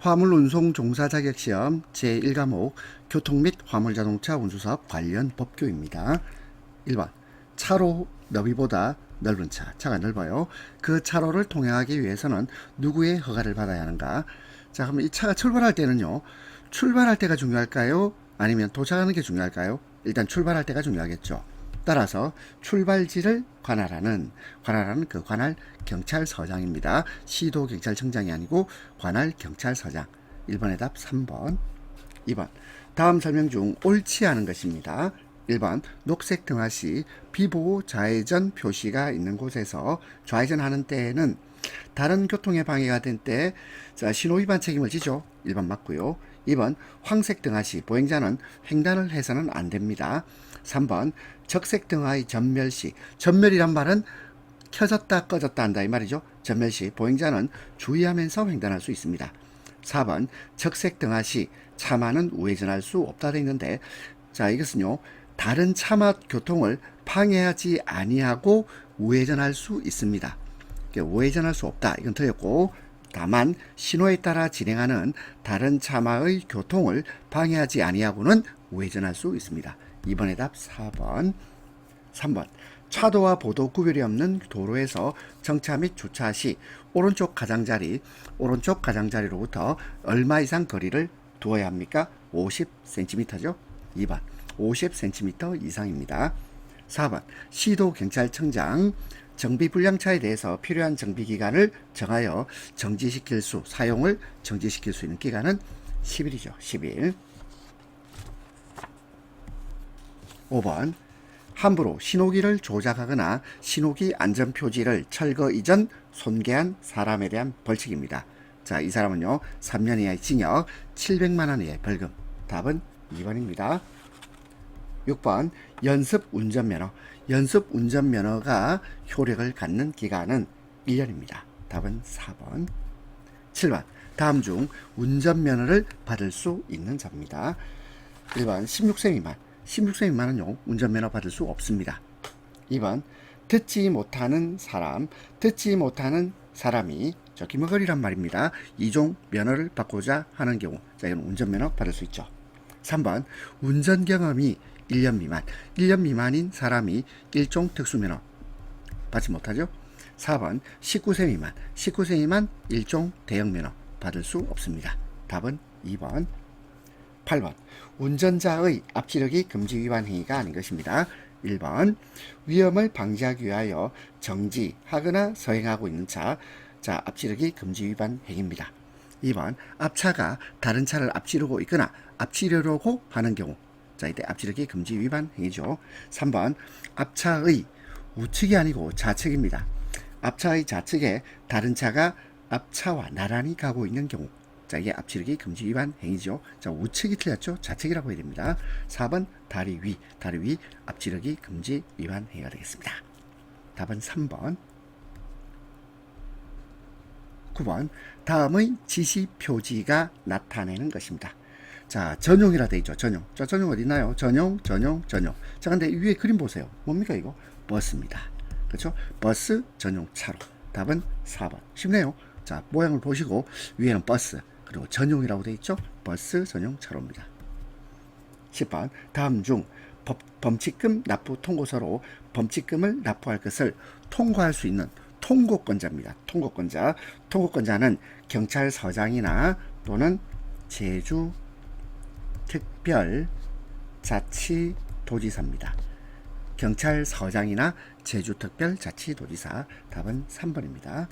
화물운송 종사 자격시험 제1과목 교통 및 화물자동차 운수사업 관련 법규입니다. 1번 차로 너비보다 넓은 차, 차가 넓어요. 그 차로를 통행하기 위해서는 누구의 허가를 받아야 하는가? 자, 그럼 이 차가 출발할 때는요, 출발할 때가 중요할까요? 아니면 도착하는 게 중요할까요? 일단 출발할 때가 중요하겠죠. 따라서 출발지를 관할하는 그 관할 경찰서장입니다. 시도 경찰청장이 아니고 관할 경찰서장. 1번의 답 3번. 2번 다음 설명 중 옳지 않은 것입니다. 1번 녹색 등화 시 비보호 좌회전 표시가 있는 곳에서 좌회전하는 때에는 다른 교통에 방해가 된 때 신호 위반 책임을 지죠. 1번 맞고요. 2번 황색 등화 시 보행자는 횡단을 해서는 안 됩니다. 3번 적색 등화의 전멸 시, 전멸이란 말은 켜졌다 꺼졌다 한다 이 말이죠. 전멸 시 보행자는 주의하면서 횡단할 수 있습니다. 4번 적색 등화 시 차마는 우회전할 수 없다 되어 있는데, 자, 이것은요 다른 차마 교통을 방해하지 아니하고 우회전할 수 있습니다. 우회전할 수 없다 이건 틀렸고, 다만 신호에 따라 진행하는 다른 차마의 교통을 방해하지 아니하고는 우회전할 수 있습니다. 2번의 답 4번. 3번 차도와 보도 구별이 없는 도로에서 정차 및 주차 시 오른쪽 가장자리로부터 얼마 이상 거리를 두어야 합니까? 50cm죠. 2번 50cm 이상입니다. 4번 시도경찰청장 정비불량차에 대해서 필요한 정비기간을 정하여 사용을 정지시킬 수 있는 기간은 10일이죠. 10일. 5번 함부로 신호기를 조작하거나 신호기 안전표지를 철거 이전 손괴한 사람에 대한 벌칙입니다. 자, 이 사람은요 3년 이하의 징역 700만원 이하의 벌금. 답은 2번입니다. 6번 연습 운전면허가 효력을 갖는 기간은 1년입니다. 답은 4번. 7번 다음 중 운전면허를 받을 수 있는 자입니다. 1번 16세 미만은요 운전면허 받을 수 없습니다. 2번 듣지 못하는 사람이 저 기머거리란 말입니다. 이종 면허를 받고자 하는 경우, 자, 이건 운전면허 받을 수 있죠. 3번 운전 경험이 1년 미만인 사람이 일종 특수면허 받지 못하죠. 4번 19세 미만 일종 대형면허 받을 수 없습니다. 답은 2번. 8번 운전자의 앞지르기 금지 위반 행위가 아닌 것입니다. 1번 위험을 방지하기 위하여 정지하거나 서행하고 있는 자, 앞지르기 금지 위반 행위입니다. 2번 앞차가 다른 차를 앞지르고 있거나 앞지르려고 하는 경우, 자, 이때 앞지르기 금지 위반 행위죠. 3번 앞차의 우측이 아니고 좌측입니다. 앞차의 좌측에 다른 차가 앞차와 나란히 가고 있는 경우, 자, 이게 앞지르기 금지 위반 행위죠. 자, 우측이 틀렸죠. 좌측이라고 해야 됩니다. 4번 다리 위 앞지르기 금지 위반 행위가 되겠습니다. 답은 3번. 9번 다음의 지시 표지가 나타내는 것입니다. 자, 전용이라 되어 있죠. 전용. 자, 전용 어디 있나요? 전용. 자, 근데 위에 그림 보세요. 뭡니까 이거? 버스입니다. 그렇죠? 버스 전용 차로. 답은 4번. 쉽네요. 자, 모양을 보시고 위에는 버스, 그리고 전용이라고 되어 있죠. 버스 전용 차로입니다. 10번 다음 중 범칙금 납부 통고서로 범칙금을 납부할 것을 통고할 수 있는 통고권자입니다. 통고권자는 경찰서장이나 또는 제주특별자치도지사입니다. 경찰서장이나 제주특별자치도지사. 답은 3번입니다.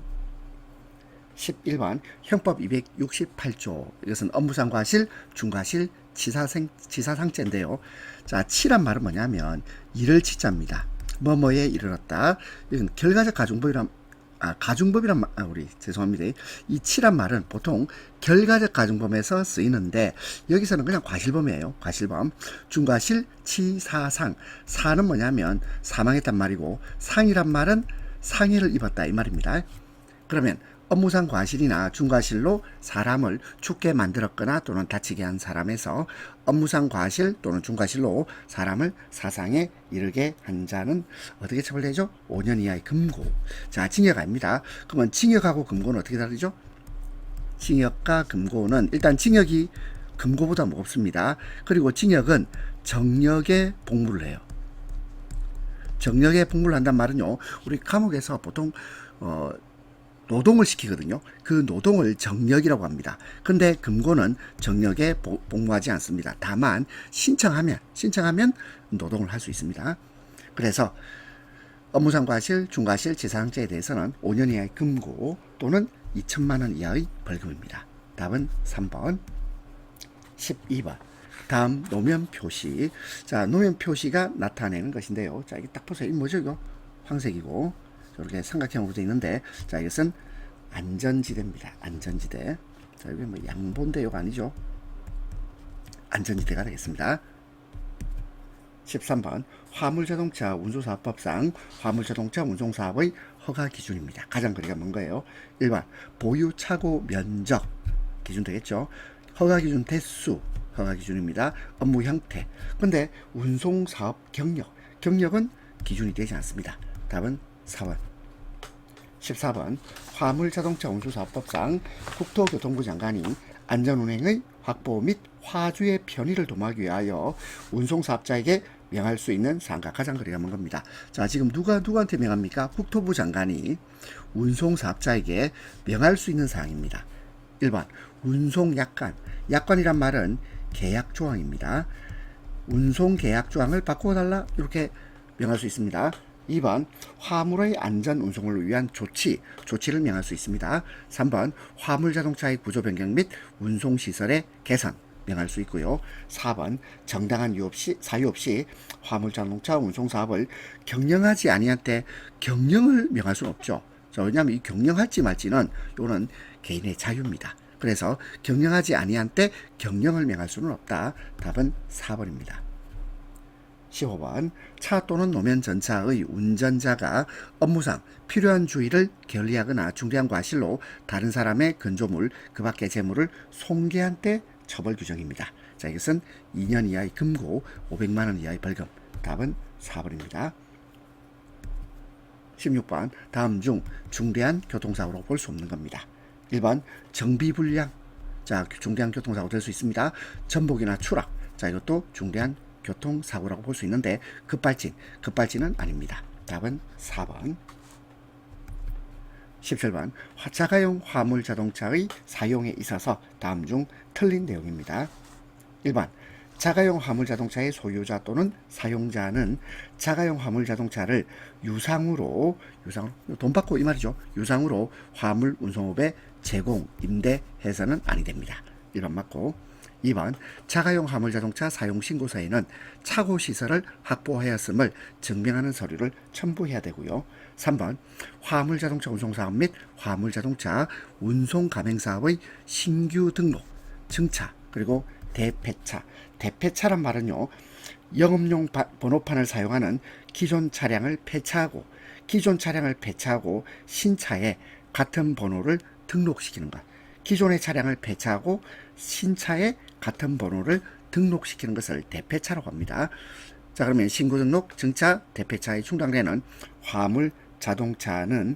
11번 형법 268조, 이것은 업무상 과실, 중과실, 치사상죄인데요. 자, 치란 말은 뭐냐면 일을 치자입니다. 뭐뭐에 이르렀다. 이건 결과적 가중법이란 죄송합니다. 이 치란 말은 보통 결과적 가중범에서 쓰이는데 여기서는 그냥 과실범이에요. 과실범. 중과실, 치사상. 사는 뭐냐면 사망했단 말이고, 상이란 말은 상해를 입었다 이 말입니다. 그러면 업무상 과실이나 중과실로 사람을 죽게 만들었거나 또는 다치게 한 사람에서 업무상 과실 또는 중과실로 사람을 사상에 이르게 한 자는 어떻게 처벌되죠? 5년 이하의 금고. 자, 징역 아닙니다. 그러면 징역하고 금고는 어떻게 다르죠? 징역과 금고는 일단 징역이 금고보다 무겁습니다. 그리고 징역은 정력에 복무를 해요. 정력에 복무를 한단 말은요, 우리 감옥에서 보통 노동을 시키거든요. 그 노동을 정력이라고 합니다. 근데 금고는 정력에 복무하지 않습니다. 다만 신청하면 노동을 할 수 있습니다. 그래서 업무상 과실, 중과실, 지사항죄에 대해서는 5년 이하의 금고 또는 2천만 원 이하의 벌금입니다. 답은 3번. 12번. 다음 노면 표시. 자, 노면 표시가 나타내는 것인데요. 자, 이게 딱 보세요. 이 뭐죠, 이거? 황색이고 이렇게 삼각형으로 되어 있는데, 자, 이것은 안전지대입니다. 안전지대. 자, 이게 뭐 양본대요가 아니죠. 안전지대가 되겠습니다. 13번. 화물자동차 운수사업법상 화물자동차 운송사업의 허가 기준입니다. 가장 거리가 먼 거예요. 1번. 보유 차고 면적 기준 되겠죠. 허가 기준 대수 허가 기준입니다. 업무 형태. 근데 운송사업 경력은 기준이 되지 않습니다. 답은 4번. 14번. 화물자동차 운수사업법상 국토교통부 장관이 안전운행의 확보 및 화주의 편의를 도모하기 위하여 운송사업자에게 명할 수 있는 사항과 가장 거리가 먼 겁니다. 자, 지금 누구한테 명합니까? 국토부 장관이 운송사업자에게 명할 수 있는 사항입니다. 1번. 운송약관. 약관이란 말은 계약조항입니다. 운송계약조항을 바꿔달라 이렇게 명할 수 있습니다. 2번. 화물의 안전 운송을 위한 조치를 명할 수 있습니다. 3번. 화물자동차의 구조 변경 및 운송시설의 개선 명할 수 있고요. 4번. 정당한 사유 없이 화물자동차 운송사업을 경영하지 아니할 때 경영을 명할 수는 없죠. 왜냐하면 이 경영할지 말지는 이거는 개인의 자유입니다. 그래서 경영하지 아니한 때 경영을 명할 수는 없다. 답은 4번입니다. 15번. 차 또는 노면 전차의 운전자가 업무상 필요한 주의를 게을리하거나 중대한 과실로 다른 사람의 건조물, 그 밖의 재물을 손괴한 때 처벌 규정입니다. 자, 이것은 2년 이하의 금고, 500만 원 이하의 벌금. 답은 4번입니다. 16번. 다음 중 중대한 교통사고로 볼 수 없는 겁니다. 1번. 정비불량. 자, 중대한 교통사고 될 수 있습니다. 전복이나 추락. 자, 이것도 중대한 교통사고라고 볼 수 있는데 급발진은 아닙니다. 답은 4번. 17번. 자가용 화물자동차의 사용에 있어서 다음 중 틀린 내용입니다. 1번. 자가용 화물자동차의 소유자 또는 사용자는 자가용 화물자동차를 유상으로 돈 받고 이 말이죠. 유상으로 화물 운송업에 제공, 임대해서는 아니 됩니다. 1번 맞고. 2번. 자가용 화물자동차 사용신고서에는 차고시설을 확보하였음을 증명하는 서류를 첨부해야 되고요. 3번. 화물자동차 운송사업 및 화물자동차 운송가맹사업의 신규 등록, 증차, 그리고 대폐차란 말은요, 영업용 번호판을 사용하는 기존 차량을 폐차하고 신차에 같은 번호를 등록시키는 것. 기존의 차량을 폐차하고 신차에 같은 번호를 등록시키는 것을 대폐차라고 합니다. 자, 그러면 신고등록, 증차, 대폐차에 충당되는 화물 자동차는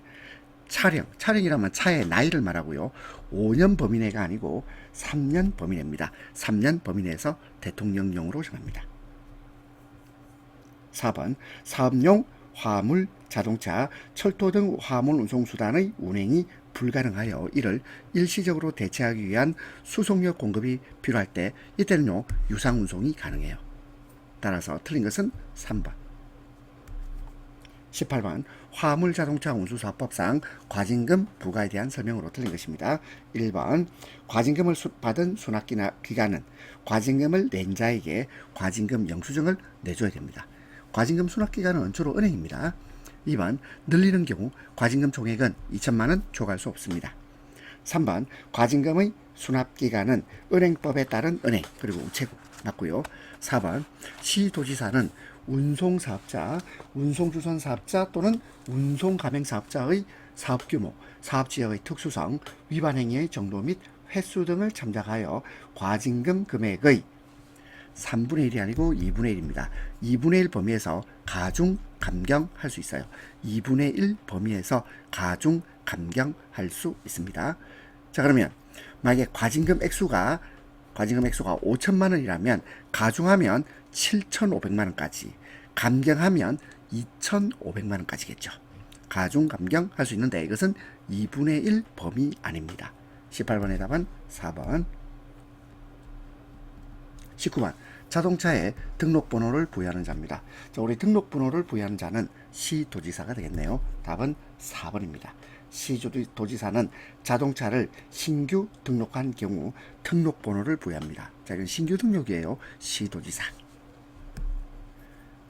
차량이라면 차의 나이를 말하고요. 5년 범위 내가 아니고 3년 범위 내입니다. 3년 범위 내에서 대통령령으로 정합니다. 4번. 사업용 화물 자동차, 철도 등 화물 운송수단의 운행이 불가능하여 이를 일시적으로 대체하기 위한 수송력 공급이 필요할 때 이때는요, 유상운송이 가능해요. 따라서 틀린 것은 3번. 18번. 화물자동차 운수사업법상 과징금 부과에 대한 설명으로 틀린 것입니다. 1번. 과징금을 받은 수납기관은 과징금을 낸 자에게 과징금 영수증을 내줘야 됩니다. 과징금 수납기관은 주로 은행입니다. 2번. 늘리는 경우 과징금 총액은 2천만 원 초과할 수 없습니다. 3번. 과징금의 수납기관은 은행법에 따른 은행 그리고 우체국 맞고요. 4번. 시도지사는 운송사업자, 운송주선사업자 또는 운송가맹사업자의 사업규모, 사업지역의 특수성, 위반행위의 정도 및 횟수 등을 참작하여 과징금 금액의 3분의 1이 아니고 2분의 1입니다. 2분의 1 범위에서 가중 감경할 수 있어요. 2분의 1 범위에서 가중 감경할 수 있습니다. 자, 그러면 만약에 과징금 액수가 5천만 원이라면 가중하면 7,500만 원까지, 감경하면 2,500만 원까지겠죠. 가중 감경 할 수 있는데 이것은 2분의 1 범위 아닙니다. 18번의 답은 4번. 19번 자동차에 등록번호를 부여하는 자입니다. 자, 우리 등록번호를 부여하는 자는 시도지사가 되겠네요. 답은 4번입니다. 시도지사는 자동차를 신규 등록한 경우 등록번호를 부여합니다. 자, 이건 신규 등록이에요. 시도지사.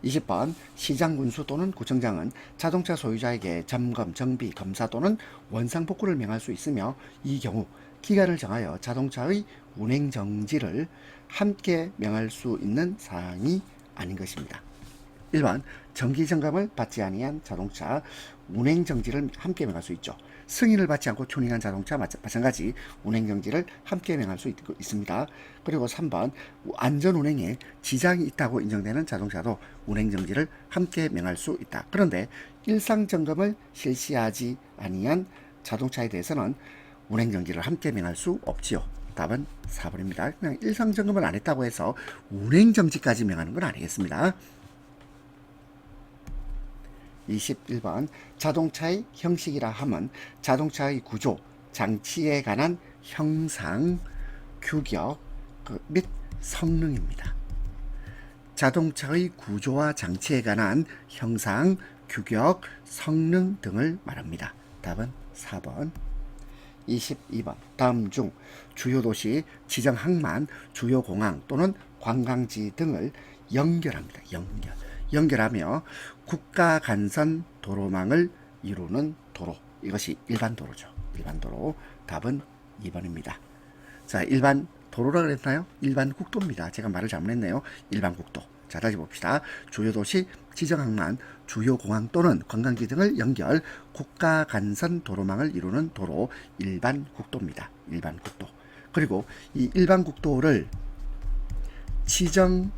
20번 시장군수 또는 구청장은 자동차 소유자에게 점검, 정비, 검사 또는 원상복구를 명할 수 있으며 이 경우 기간을 정하여 자동차의 운행정지를 함께 명할 수 있는 사항이 아닌 것입니다. 1번 정기점검을 받지 아니한 자동차 운행정지를 함께 명할 수 있죠. 승인을 받지 않고 튜닝한 자동차 마찬가지 운행정지를 함께 명할 수 있습니다. 그리고 3번 안전운행에 지장이 있다고 인정되는 자동차도 운행정지를 함께 명할 수 있다. 그런데 일상점검을 실시하지 아니한 자동차에 대해서는 운행정지를 함께 명할 수 없지요. 답은 4번입니다. 그냥 일상점검을 안 했다고 해서 운행정지까지 명하는 건 아니겠습니다. 21번 자동차의 형식이라 함은 자동차의 구조, 장치에 관한 형상, 규격 및 성능입니다. 자동차의 구조와 장치에 관한 형상, 규격, 성능 등을 말합니다. 답은 4번. 22번 다음 중 주요 도시, 지정 항만, 주요 공항 또는 관광지 등을 연결합니다. 연결하며 국가 간선 도로망을 이루는 도로. 이것이 일반 도로죠. 일반 도로. 답은 2번입니다. 자, 일반 도로라 그랬나요? 일반 국도입니다. 제가 말을 잘못했네요. 일반 국도. 자, 다시 봅시다. 주요 도시, 지정 항만, 주요 공항 또는 관광지 등을 연결, 국가 간선 도로망을 이루는 도로, 일반 국도입니다. 일반 국도. 그리고 이 일반 국도를 지정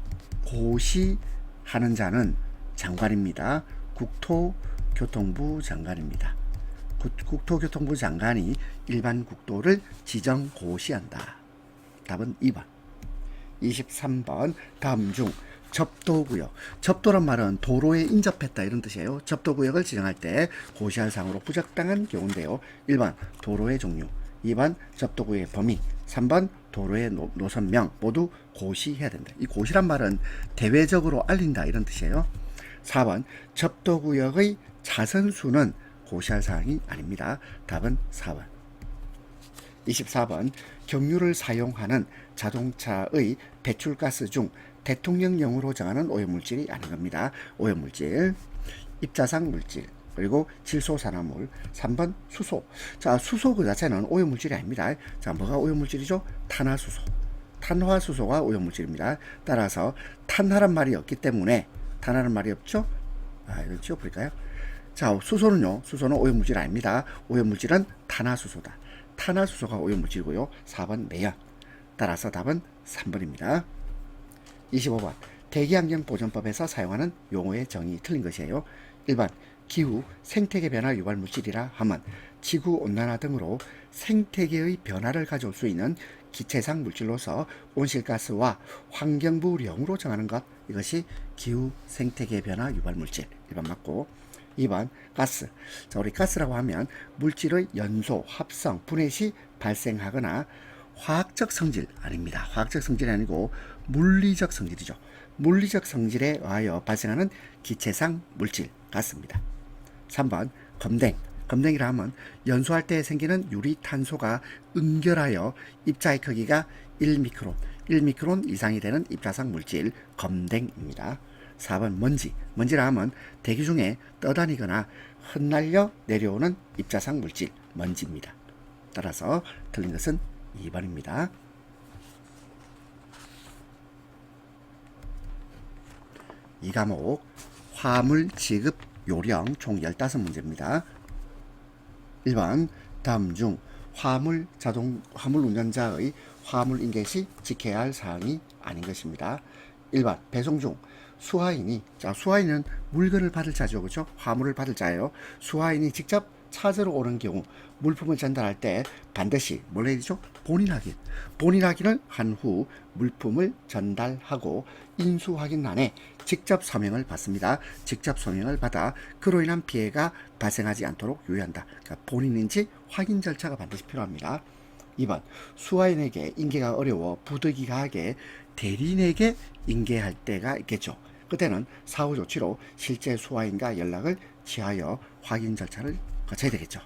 고시하는 자는 장관입니다. 국토교통부 장관입니다. 국토교통부 장관이 일반 국도를 지정 고시한다. 답은 2번. 23번 다음 중 접도구역. 접도란 말은 도로에 인접했다 이런 뜻이에요. 접도구역을 지정할 때 고시할 사항으로 부적당한 경우인데요. 1번 도로의 종류, 2번 접도구역의 범위, 3번 도로의 노선명 모두 고시해야 된다. 이 고시란 말은 대외적으로 알린다 이런 뜻이에요. 4번 접도구역의 차선수는 고시할 사항이 아닙니다. 답은 4번. 24번 경유를 사용하는 자동차의 배출가스 중 대통령령으로 정하는 오염물질이 아닌 겁니다. 오염물질, 입자상 물질, 그리고 질소산화물. 3번 수소. 자, 수소 그 자체는 오염물질이 아닙니다. 자, 뭐가 오염물질이죠? 탄화수소. 탄화수소가 오염물질입니다. 따라서 탄화란 말이 없기 때문에, 탄화란 말이 없죠? 이거 지워버릴까요? 자, 수소는요, 수소는 오염물질 아닙니다. 오염물질은 탄화수소다. 탄화수소가 오염물질이고요. 4번 매연. 따라서 답은 3번입니다. 25번 대기환경보전법에서 사용하는 용어의 정의 틀린 것이에요. 1번 기후, 생태계 변화 유발 물질이라 하면 지구온난화 등으로 생태계의 변화를 가져올 수 있는 기체상 물질로서 온실가스와 환경부령으로 정하는 것, 이것이 기후, 생태계 변화 유발 물질. 1번 맞고, 2번 가스. 자, 우리 가스라고 하면 물질의 연소, 합성, 분해 시 발생하거나 화학적 성질 아닙니다. 화학적 성질이 아니고 물리적 성질이죠. 물리적 성질에 의하여 발생하는 기체상 물질, 가스입니다. 3번 검댕. 검댕이라 하면 연소할 때 생기는 유리탄소가 응결하여 입자의 크기가 1미크론 이상이 되는 입자상 물질, 검댕입니다. 4번 먼지. 먼지라 하면 대기 중에 떠다니거나 흩날려 내려오는 입자상 물질, 먼지입니다. 따라서 틀린 것은 2번입니다. 이 과목 화물 지급 요령 총 15문제입니다. 1번 다음 중 화물 운전자의 화물 인계 시 지켜야 할 사항이 아닌 것입니다. 1번 배송 중 수화인이, 자, 수화인은 물건을 받을 자죠. 그렇죠? 화물을 받을 자예요. 수화인이 직접 찾으러 오는 경우 물품을 전달할 때 반드시 뭘 해야 되죠? 본인 확인을 한 후 물품을 전달하고 인수 확인란에 직접 서명을 받습니다. 직접 서명을 받아 그로 인한 피해가 발생하지 않도록 유의한다. 그러니까 본인인지 확인 절차가 반드시 필요합니다. 2번 수화인에게 인계가 어려워 부득이하게 대리인에게 인계할 때가 있겠죠. 그때는 사후 조치로 실제 수화인과 연락을 취하여 확인 절차를 거쳐야 되겠죠.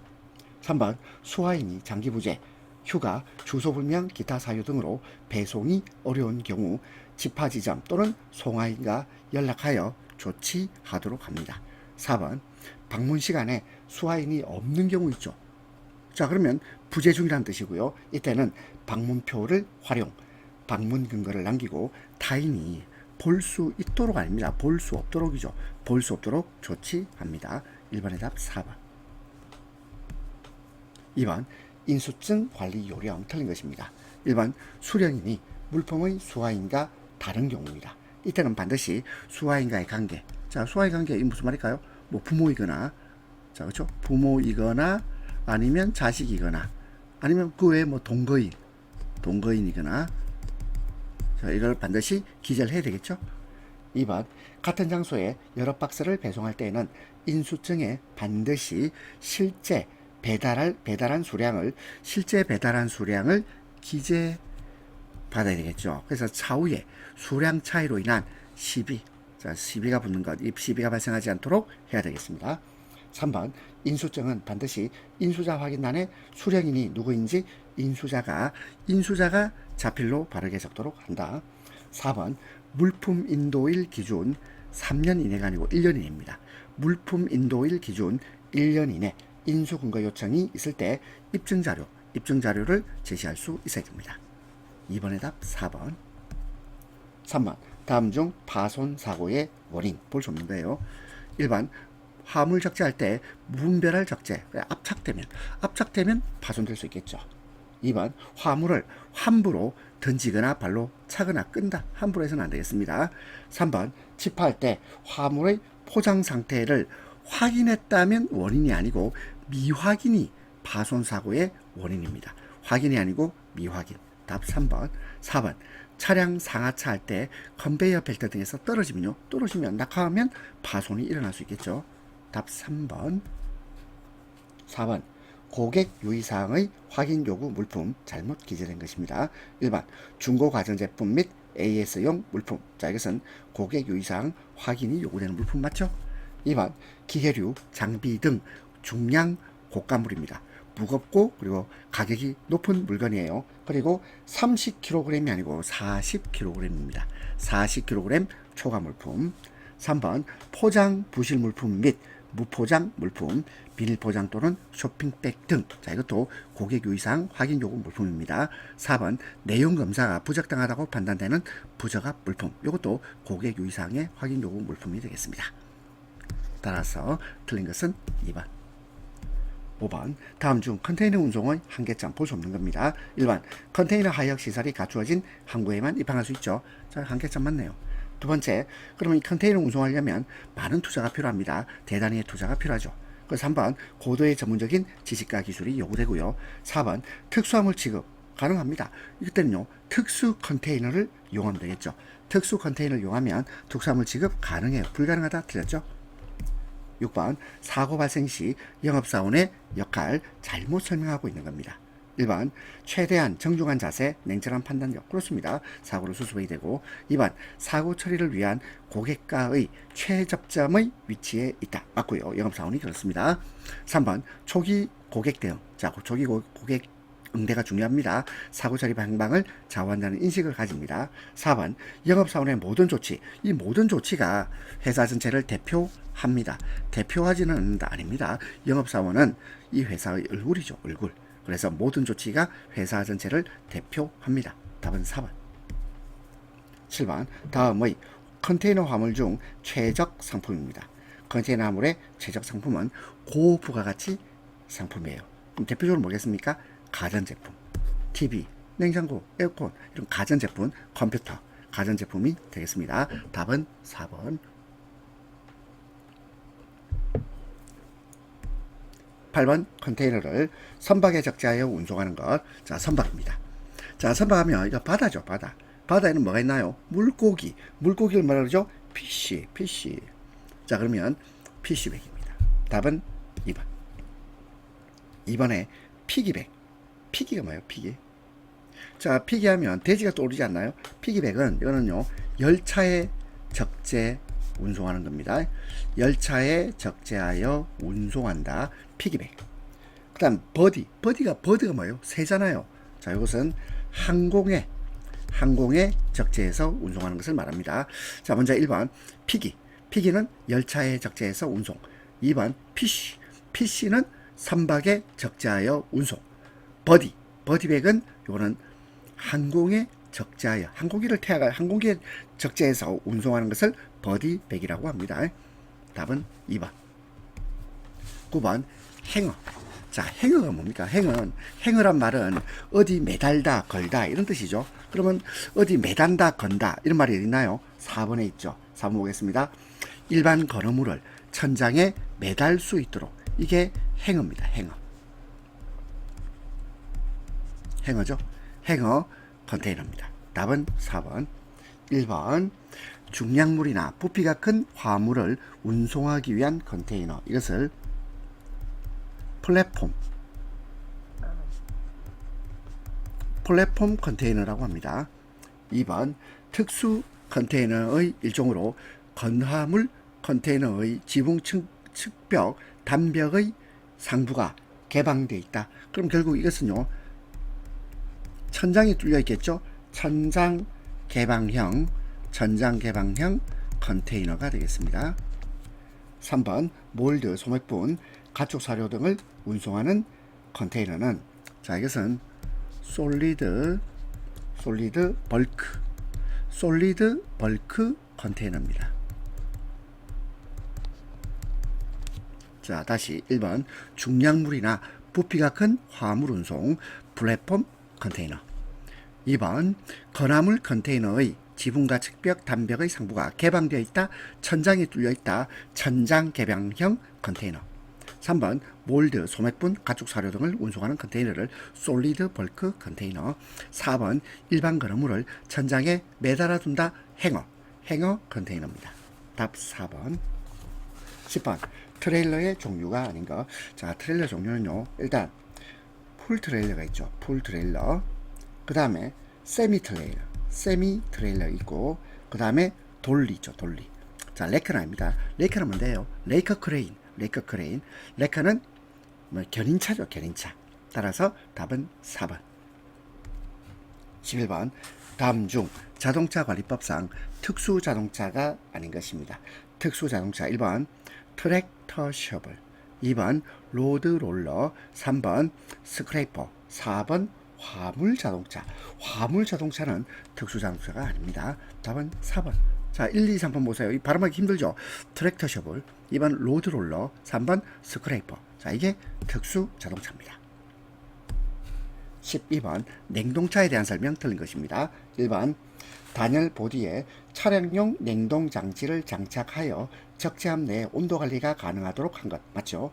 3번 수화인이 장기부재, 휴가, 주소불명 기타 사유 등으로 배송이 어려운 경우 집화지점 또는 송화인과 연락하여 조치하도록 합니다. 4번 방문 시간에 수화인이 없는 경우 있죠. 자, 그러면 부재 중이라는 뜻이고요. 이때는 방문표를 활용, 방문 근거를 남기고 타인이 볼 수 있도록 아닙니다. 볼 수 없도록이죠. 볼 수 없도록 조치합니다. 1번의 답 4번. 2번 인수증 관리 요령 틀린 것입니다. 1번 수령인이 물품의 수화인과 다른 경우입니다. 이때는 반드시 수화인과의 관계. 자, 수화의 관계 이 무슨 말일까요? 뭐 부모이거나, 자, 그렇죠? 부모이거나 아니면 자식이거나 아니면 그 외에 뭐 동거인이거나, 자, 이걸 반드시 기재를 해야 되겠죠. 2번 같은 장소에 여러 박스를 배송할 때에는 인수증에 반드시 실제 배달한 수량을 기재 받아야 되겠죠. 그래서 차후에 수량 차이로 인한 시비, 자, 시비가 붙는 것, 이 시비가 발생하지 않도록 해야 되겠습니다. 3번 인수증은 반드시 인수자 확인란에 수령인이 누구인지 인수자가 자필로 바르게 적도록 한다. 4번 물품 인도일 기준 3년 이내가 아니고 1년 이내입니다. 물품 인도일 기준 1년 이내 인수 근거 요청이 있을 때 입증자료를 제시할 수 있어야 됩니다. 2번의 답 4번. 3번 다음 중 파손 사고의 원인 볼 수 없는 거예요. 1번 화물 적재할 때 무분별할 적재, 압착되면 파손될 수 있겠죠. 2번 화물을 함부로 던지거나 발로 차거나 끈다. 함부로 해서는 안 되겠습니다. 3번 집화할 때 화물의 포장 상태를 확인했다면 원인이 아니고 미확인이 파손 사고의 원인입니다. 확인이 아니고 미확인. 답 3번. 4번 차량 상하차 할 때 컨베이어 벨트 등에서 떨어지면 낙하하면 파손이 일어날 수 있겠죠. 답 3번. 4번 고객 유의사항의 확인 요구 물품 잘못 기재된 것입니다. 1번 중고 가전제품 및 AS용 물품. 자, 이것은 고객 유의사항 확인이 요구되는 물품 맞죠? 2번 기계류, 장비 등 중량 고가물입니다. 무겁고 그리고 가격이 높은 물건이에요. 그리고 30kg이 아니고 40kg입니다. 40kg 초과 물품. 3번 포장 부실 물품 및 무포장 물품, 비닐 포장 또는 쇼핑백 등. 자, 이것도 고객 유의사항 확인 요구 물품입니다. 4번 내용 검사가 부적당하다고 판단되는 부적합 물품. 이것도 고객 유의사항의 확인 요구 물품이 되겠습니다. 따라서 틀린 것은 2번. 5번 다음 중 컨테이너 운송의 한계점 볼 수 없는 겁니다. 1번 컨테이너 하역 시설이 갖추어진 항구에만 입항할 수 있죠. 자, 한계점 맞네요. 두 번째, 그러면 이 컨테이너 운송하려면 많은 투자가 필요합니다. 대단히의 투자가 필요하죠. 그래서 3번 고도의 전문적인 지식과 기술이 요구되고요. 4번 특수화물 취급 가능합니다. 이때는요 특수 컨테이너를 이용하면 되겠죠. 특수 컨테이너를 이용하면 특수화물 취급 가능해요. 불가능하다 틀렸죠. 6번 사고 발생 시 영업사원의 역할 잘못 설명하고 있는 겁니다. 1번 최대한 정중한 자세, 냉철한 판단력. 그렇습니다. 사고를 수습해야 되고. 2번 사고 처리를 위한 고객과의 최접점의 위치에 있다. 맞고요. 영업사원이 그렇습니다. 3번 초기 고객 대응. 자, 초기 고객 응대가 중요합니다. 사고 처리 방향을 좌우한다는 인식을 가집니다. 4번 영업사원의 모든 조치. 이 모든 조치가 회사 전체를 대표합니다. 대표하지는 않는다. 아닙니다. 영업사원은 이 회사의 얼굴이죠. 얼굴. 그래서 모든 조치가 회사 전체를 대표합니다. 답은 4번. 7번 다음의 컨테이너 화물 중 최적 상품입니다. 컨테이너 화물의 최적 상품은 고부가가치 상품이에요. 그럼 대표적으로 뭐겠습니까? 가전제품, TV, 냉장고, 에어컨 이런 가전제품, 컴퓨터, 가전제품이 되겠습니다. 답은 4번. 8번 컨테이너를 선박에 적재하여 운송하는 것. 자, 선박입니다. 자, 선박하면 이거 바다죠, 바다. 바다에는 뭐가 있나요? 물고기. 물고기를 뭐라 그러죠? 피쉬. 자, 그러면 피쉬백입니다. 답은 2번. 2번에 피기백. 피기가 뭐예요? 피기. 자, 피기하면 돼지가 떠오르지 않나요? 피기백은 이거는요, 열차에 적재 운송하는 겁니다. 열차에 적재하여 운송한다. 피기백. 그 다음 버디. 버드가 뭐예요? 새잖아요. 자, 이것은 항공에 적재해서 운송하는 것을 말합니다. 자, 먼저 1번 피기. 피기는 열차에 적재해서 운송. 2번 피쉬는 선박에 적재하여 운송. 버디백은 요거는 항공에 적재하여 항공기에 적재해서 운송하는 것을 버디백이라고 합니다. 답은 2번. 9번 행어. 자, 행어가 뭡니까? 행어란 말은 어디 매달다, 걸다 이런 뜻이죠. 그러면 어디 매단다, 건다 이런 말이 있나요? 4번에 있죠. 4번 보겠습니다. 일반 건어물을 천장에 매달 수 있도록, 이게 행어입니다. 행어죠. 행어 컨테이너입니다. 답은 4번. 1번 중량물이나 부피가 큰 화물을 운송하기 위한 컨테이너, 이것을 플랫폼 컨테이너라고 합니다. 2번 특수 컨테이너의 일종으로 건화물 컨테이너의 지붕 측벽 단벽의 상부가 개방되어 있다. 그럼 결국 이것은요, 천장이 뚫려 있겠죠. 천장 개방형 컨테이너가 되겠습니다. 3번 몰드, 소매분, 가축 사료 등을 운송하는 컨테이너는, 자, 이것은 솔리드 벌크 컨테이너입니다. 자, 다시 1번 중량물이나 부피가 큰 화물 운송 플랫폼 컨테이너. 2번 건화물 컨테이너의 지붕과 측벽 단벽의 상부가 개방되어 있다. 천장이 뚫려 있다. 천장 개방형 컨테이너. 3번 몰드, 소매분, 가축 사료 등을 운송하는 컨테이너를 솔리드 벌크 컨테이너. 4번 일반 건어물을 천장에 매달아 둔다. 행어 컨테이너입니다. 답 4번. 10번 트레일러의 종류가 아닌 것. 자, 트레일러 종류는요, 일단 풀 트레일러가 있죠. 풀 트레일러. 그 다음에 세미 트레일러 있고, 그 다음에 돌리 있죠. 돌리. 자, 레크는 아닙니다. 레크는 뭔데요? 레이커 크레인. 레크는 뭐 견인차죠. 견인차. 따라서 답은 4번. 11번 다음 중 자동차 관리법상 특수 자동차가 아닌 것입니다. 특수 자동차. 1번 트랙터 셔블, 2번 로드 롤러, 3번 스크래퍼, 4번 화물 자동차. 화물 자동차는 특수 자동차가 아닙니다. 답은 4번. 자, 1, 2, 3번 보세요. 이 발음하기 힘들죠? 트랙터 셔블, 2번 로드 롤러, 3번 스크래퍼. 자, 이게 특수 자동차입니다. 12번 냉동차에 대한 설명 틀린 것입니다. 1번 단열 보드에 차량용 냉동 장치를 장착하여 적재함 내 온도 관리가 가능하도록 한 것. 맞죠?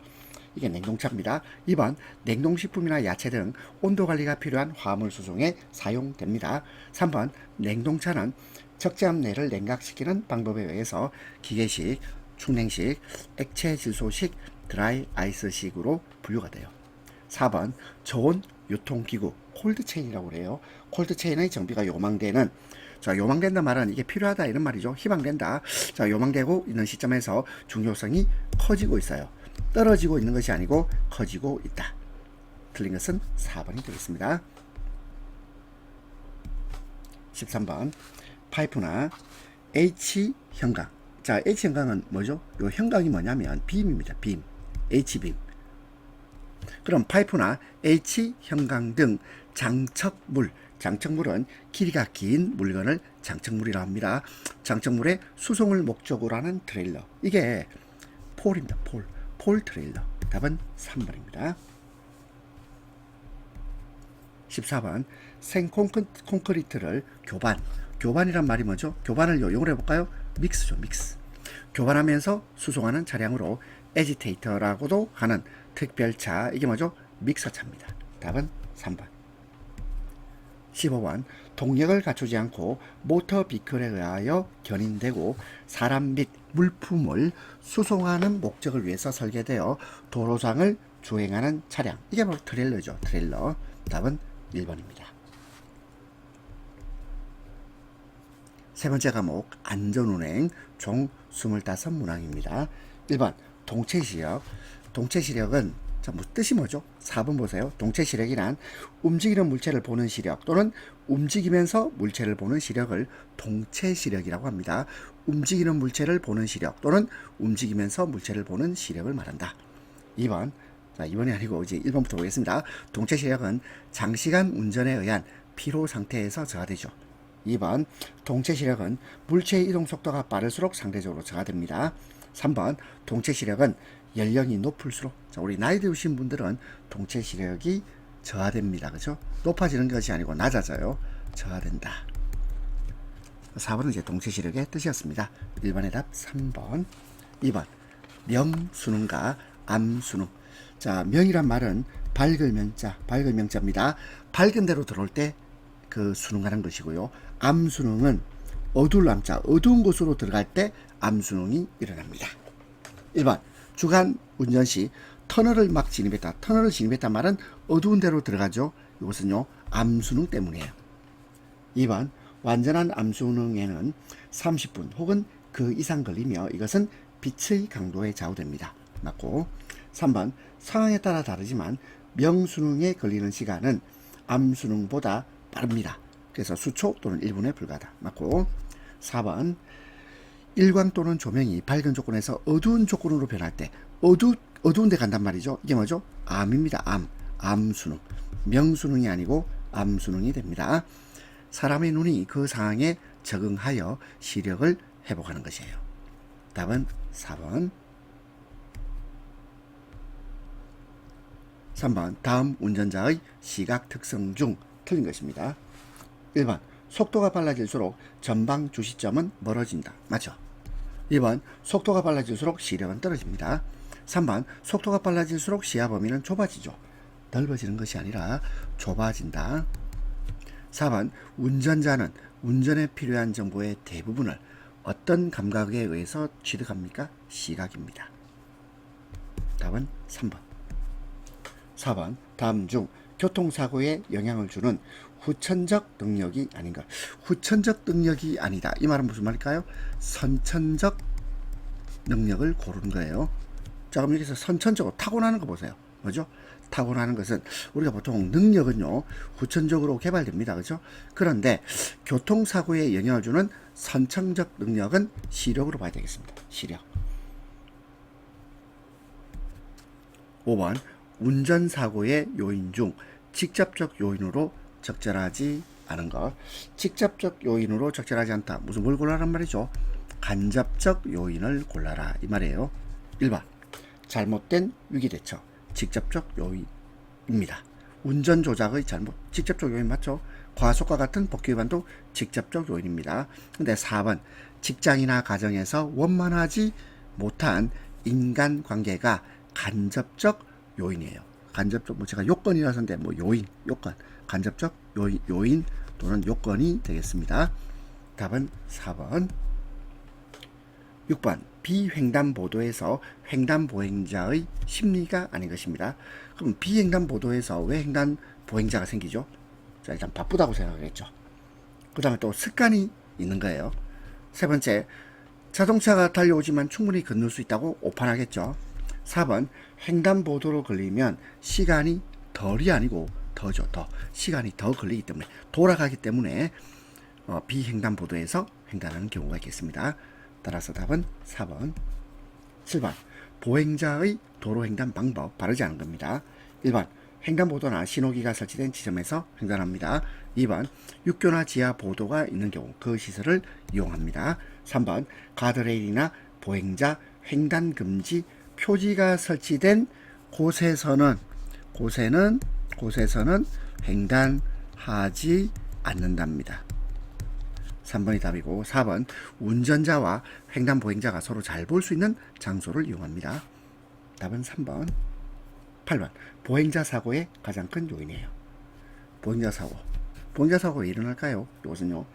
이게 냉동차입니다. 2번 냉동식품이나 야채 등 온도 관리가 필요한 화물 수송에 사용됩니다. 3번 냉동차는 적재함 내를 냉각시키는 방법에 의해서 기계식, 축냉식, 액체 질소식, 드라이 아이스식으로 분류가 돼요. 4번 저온 유통기구, 콜드체인이라고 그래요. 콜드체인의 정비가 요망되는, 자, 요망된다 말은 이게 필요하다 이런 말이죠. 희망된다. 자, 요망되고 있는 시점에서 중요성이 커지고 있어요. 떨어지고 있는 것이 아니고 커지고 있다. 틀린 것은 4번이 되겠습니다. 13번 파이프나 H형광. 자, H형광은 뭐죠? 요 형광이 뭐냐면 빔입니다. 빔. H빔. 그럼 파이프나 H형광 등 장척물은 길이가 긴 물건을 장척물이라고 합니다. 장척물의 수송을 목적으로 하는 트레일러. 이게 폴입니다. 폴 트레일러. 답은 3번입니다. 14번 생콘크리트를 교반이란 말이 뭐죠? 교반을 용어로 해볼까요? 믹스죠. 믹스. 교반하면서 수송하는 차량으로 에지테이터라고도 하는 특별차, 이게 뭐죠? 믹서차입니다. 답은 3번. 15번 동력을 갖추지 않고 모터 비클에 의하여 견인되고 사람 및 물품을 수송하는 목적을 위해서 설계되어 도로상을 주행하는 차량, 이게 바로 트레일러죠. 트레일러. 답은 1번입니다. 세 번째 과목 안전운행 총 25문항입니다. 1번 동체시력. 동체시력은 뜻이 뭐죠? 4번 보세요. 동체시력이란 움직이는 물체를 보는 시력 또는 움직이면서 물체를 보는 시력을 동체시력이라고 합니다. 움직이는 물체를 보는 시력 또는 움직이면서 물체를 보는 시력을 말한다. 2번, 자 2번이 아니고 이제 1번부터 보겠습니다. 동체시력은 장시간 운전에 의한 피로 상태에서 저하되죠. 2번 동체시력은 물체의 이동 속도가 빠를수록 상대적으로 저하됩니다. 3번 동체시력은 연령이 높을수록, 자, 우리 나이 드신 분들은 동체시력이 저하됩니다. 그죠? 높아지는 것이 아니고 낮아져요. 저하된다. 4번은 이제 동체시력의 뜻이었습니다. 1번의 답 3번. 2번 명수능과 암수능. 자, 명이란 말은 밝을 명자입니다. 밝은 데로 들어올 때 그 수능하는 것이고요. 암수능은 어두울 암자, 어두운 곳으로 들어갈 때 암수능이 일어납니다. 1번 주간 운전 시 터널을 막 진입했다. 터널을 진입했단 말은 어두운 데로 들어가죠. 이것은요 암수능 때문이에요. 2번 완전한 암수능에는 30분 혹은 그 이상 걸리며 이것은 빛의 강도에 좌우됩니다. 맞고. 3번 상황에 따라 다르지만 명수능에 걸리는 시간은 암수능보다 빠릅니다. 그래서 수초 또는 1분에 불과하다. 맞고. 4번 일광 또는 조명이 밝은 조건에서 어두운 조건으로 변할 때 어두운 데 간단 말이죠. 이게 뭐죠? 암입니다. 암수능. 명수능이 아니고 암수능이 됩니다. 사람의 눈이 그 상황에 적응하여 시력을 회복하는 것이에요. 답은 4번. 3번 다음 운전자의 시각 특성 중 틀린 것입니다. 1번 속도가 빨라질수록 전방 주시점은 멀어진다. 맞죠? 2번 속도가 빨라질수록 시력은 떨어집니다. 3번 속도가 빨라질수록 시야 범위는 좁아지죠. 넓어지는 것이 아니라 좁아진다. 4번 운전자는 운전에 필요한 정보의 대부분을 어떤 감각에 의해서 취득합니까? 시각입니다. 답은 3번. 4번 다음 중 교통사고에 영향을 주는 후천적 능력이 아닌가. 후천적 능력이 아니다. 이 말은 무슨 말일까요? 선천적 능력을 고르는 거예요. 자, 그럼 여기서 선천적으로 타고나는 거 보세요. 뭐죠? 타고나는 것은 우리가 보통 능력은요 후천적으로 개발됩니다. 그렇죠? 그런데 교통사고에 영향을 주는 선천적 능력은 시력으로 봐야 되겠습니다. 시력. 5번 운전사고의 요인 중 직접적 요인으로 적절하지 않은 것. 직접적 요인으로 적절하지 않다. 무슨 뭘 골라란 말이죠? 간접적 요인을 골라라 이 말이에요. 1번 잘못된 위기대처 직접적 요인입니다. 운전 조작의 잘못 직접적 요인 맞죠? 과속과 같은 법규 위반도 직접적 요인입니다. 근데 4번 직장이나 가정에서 원만하지 못한 인간관계가 간접적 요인이에요. 간접적 제가 요건이라서인데 요건 간접적 요인 또는 요건이 되겠습니다. 답은 4번. 6번 비횡단보도에서 횡단보행자의 심리가 아닌 것입니다. 그럼 비횡단보도에서 왜 횡단보행자가 생기죠? 자, 일단 바쁘다고 생각하겠죠. 그 다음에 또 습관이 있는 거예요. 세 번째 자동차가 달려오지만 충분히 건널 수 있다고 오판하겠죠. 4번 횡단보도로 걸리면 시간이 덜이 아니고 더죠. 시간이 더 걸리기 때문에 돌아가기 때문에 비횡단보도에서 횡단하는 경우가 있겠습니다. 따라서 답은 4번. 7번 보행자의 도로횡단 방법 바르지 않은 겁니다. 1번 횡단보도나 신호기가 설치된 지점에서 횡단합니다. 2번 육교나 지하 보도가 있는 경우 그 시설을 이용합니다. 3번 가드레일이나 보행자 횡단 금지 표지가 설치된 곳에서는 횡단하지 않는답니다. 3번이 답이고 4번 운전자와 횡단보행자가 서로 잘 볼 수 있는 장소를 이용합니다. 답은 3번. 8번 보행자 사고의 가장 큰 요인이에요. 보행자 사고. 보행자 사고가 왜 일어날까요? 이것은요.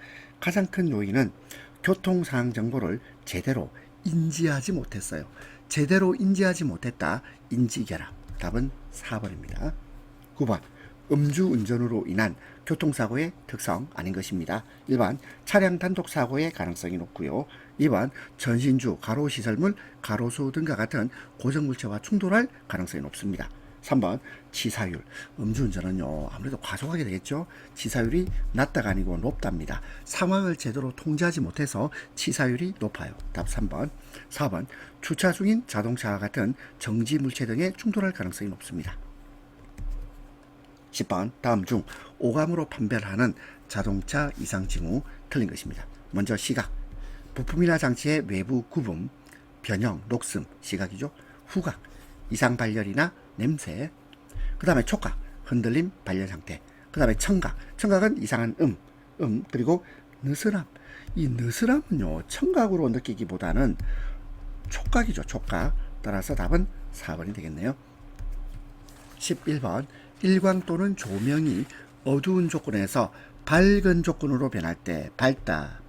가장 큰 요인은 교통 상황 정보를 제대로 인지하지 못했어요. 제대로 인지하지 못했다. 인지결합. 답은 4번입니다. 9번 음주운전으로 인한 교통사고의 특성 아닌 것입니다. 1번 차량 단독사고의 가능성이 높고요. 2번 전신주, 가로시설물, 가로수 등과 같은 고정물체와 충돌할 가능성이 높습니다. 3번 치사율. 음주운전은요 아무래도 과속하게 되겠죠. 치사율이 낮다가 아니고 높답니다. 상황을 제대로 통제하지 못해서 치사율이 높아요. 답 3번. 4번 주차 중인 자동차와 같은 정지물체 등에 충돌할 가능성이 높습니다. 10번 다음 중 오감으로 판별하는 자동차 이상 징후 틀린 것입니다. 먼저 시각. 부품이나 장치의 외부 구분, 변형, 녹슨, 시각이죠. 후각, 이상 발열이나 냄새. 그 다음에 촉각, 흔들림, 발열 상태. 그 다음에 청각, 청각은 이상한 그리고 느슨함. 이 느슨함은요 청각으로 느끼기보다는 촉각이죠. 촉각. 따라서 답은 4번이 되겠네요. 11번 일광 또는 조명이 어두운 조건에서 밝은 조건으로 변할 때 밝다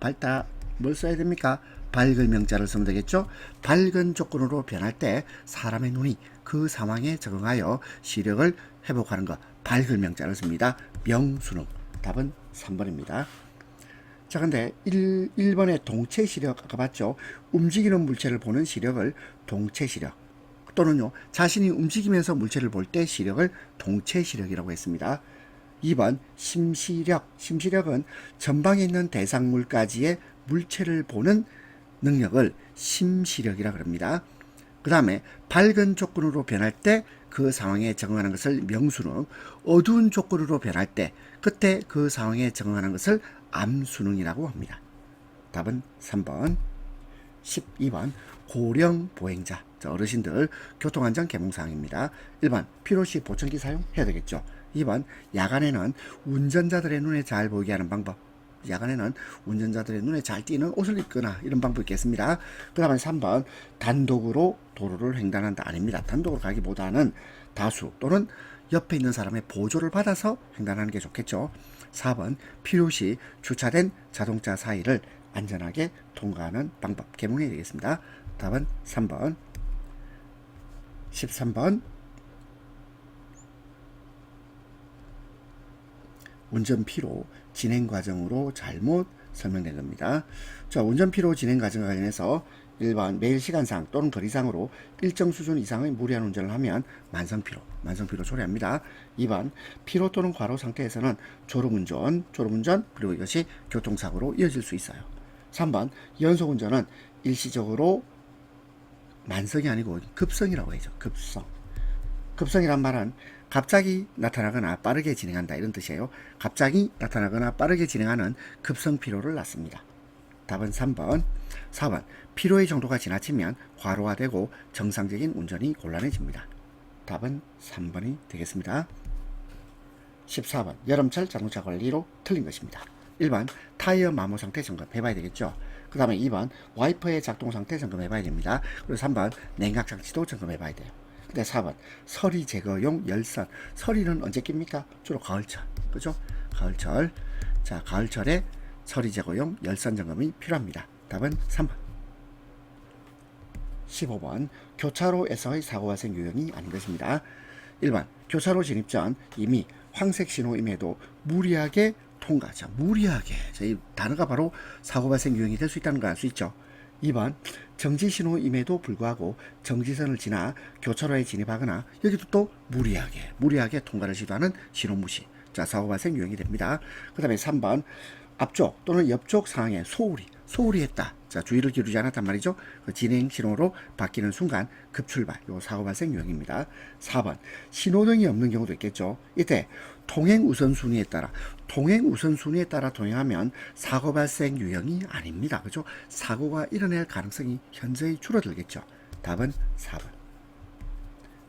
뭘 써야 됩니까? 밝을 명자를 쓰면 되겠죠. 밝은 조건으로 변할 때 사람의 눈이 그 상황에 적응하여 시력을 회복하는 것, 밝을 명자를 씁니다. 명수능. 답은 3번입니다. 자, 근데 1번의 동체 시력 아까 봤죠? 움직이는 물체를 보는 시력을 동체 시력 또는요 자신이 움직이면서 물체를 볼 때 시력을 동체 시력이라고 했습니다. 2번 심시력. 심시력은 전방에 있는 대상물까지의 물체를 보는 능력을 심시력이라고 합니다. 그 다음에 밝은 조건으로 변할 때 그 상황에 적응하는 것을 명수능, 어두운 조건으로 변할 때 그때 그 상황에 적응하는 것을 암수능이라고 합니다. 답은 3번. 12번 고령 보행자. 어르신들 교통안전 계몽사항입니다. 1번 필요시 보청기 사용해야 되겠죠. 2번 야간에는 운전자들의 눈에 잘 보이게 하는 방법. 야간에는 운전자들의 눈에 잘 띄는 옷을 입거나 이런 방법이 있겠습니다. 그 다음에 3번 단독으로 도로를 횡단한다. 아닙니다. 단독으로 가기보다는 다수 또는 옆에 있는 사람의 보조를 받아서 횡단하는 게 좋겠죠. 4번 필요시 주차된 자동차 사이를 안전하게 통과하는 방법 계몽해야 되겠습니다. 답은 3번. 13번 운전 피로 진행 과정으로 잘못 설명된 겁니다. 자, 운전 피로 진행 과정과 관련해서 1번 매일 시간상 또는 거리상으로 일정 수준 이상의 무리한 운전을 하면 만성피로 초래합니다. 2번 피로 또는 과로 상태에서는 졸음운전 그리고 이것이 교통사고로 이어질 수 있어요. 3번 연속운전은 일시적으로 만성이 아니고 급성이라고 해야죠. 급성이란 말은 갑자기 나타나거나 빠르게 진행한다 이런 뜻이에요. 갑자기 나타나거나 빠르게 진행하는 급성 피로를 낳습니다. 답은 3번. 4번 피로의 정도가 지나치면 과로화되고 정상적인 운전이 곤란해집니다. 답은 3번이 되겠습니다. 14번 여름철 자동차 관리로 틀린 것입니다. 1번 타이어 마모 상태 점검해봐야 되겠죠. 그 다음에 2번 와이퍼의 작동 상태 점검해봐야 됩니다. 그리고 3번 냉각 장치도 점검해봐야 돼요. 근데 4번 서리 제거용 열선. 서리는 언제 낍니까? 주로 가을철. 그죠? 가을철. 자, 가을철에 서리 제거용 열선 점검이 필요합니다. 답은 3번. 15번 교차로에서의 사고 발생 유형이 아닌 것입니다. 1번 교차로 진입 전 이미 황색 신호임에도 무리하게 통과. 자, 무리하게. 자, 이 단어가 바로 사고 발생 유형이 될 수 있다는 걸 알 수 있죠. 2번 정지 신호임에도 불구하고 정지선을 지나 교차로에 진입하거나 여기도 또 무리하게 통과를 시도하는 신호 무시. 자, 사고 발생 유형이 됩니다. 그 다음에 3번 앞쪽 또는 옆쪽 상황에 소홀히 했다. 자, 주의를 기울이지 않았단 말이죠. 그 진행 신호로 바뀌는 순간 급출발. 요 사고 발생 유형입니다. 4번 신호등이 없는 경우도 있겠죠. 이때 통행 우선순위에 따라 통행하면 사고 발생 유형이 아닙니다. 그죠? 사고가 일어날 가능성이 현저히 줄어들겠죠. 답은 4번.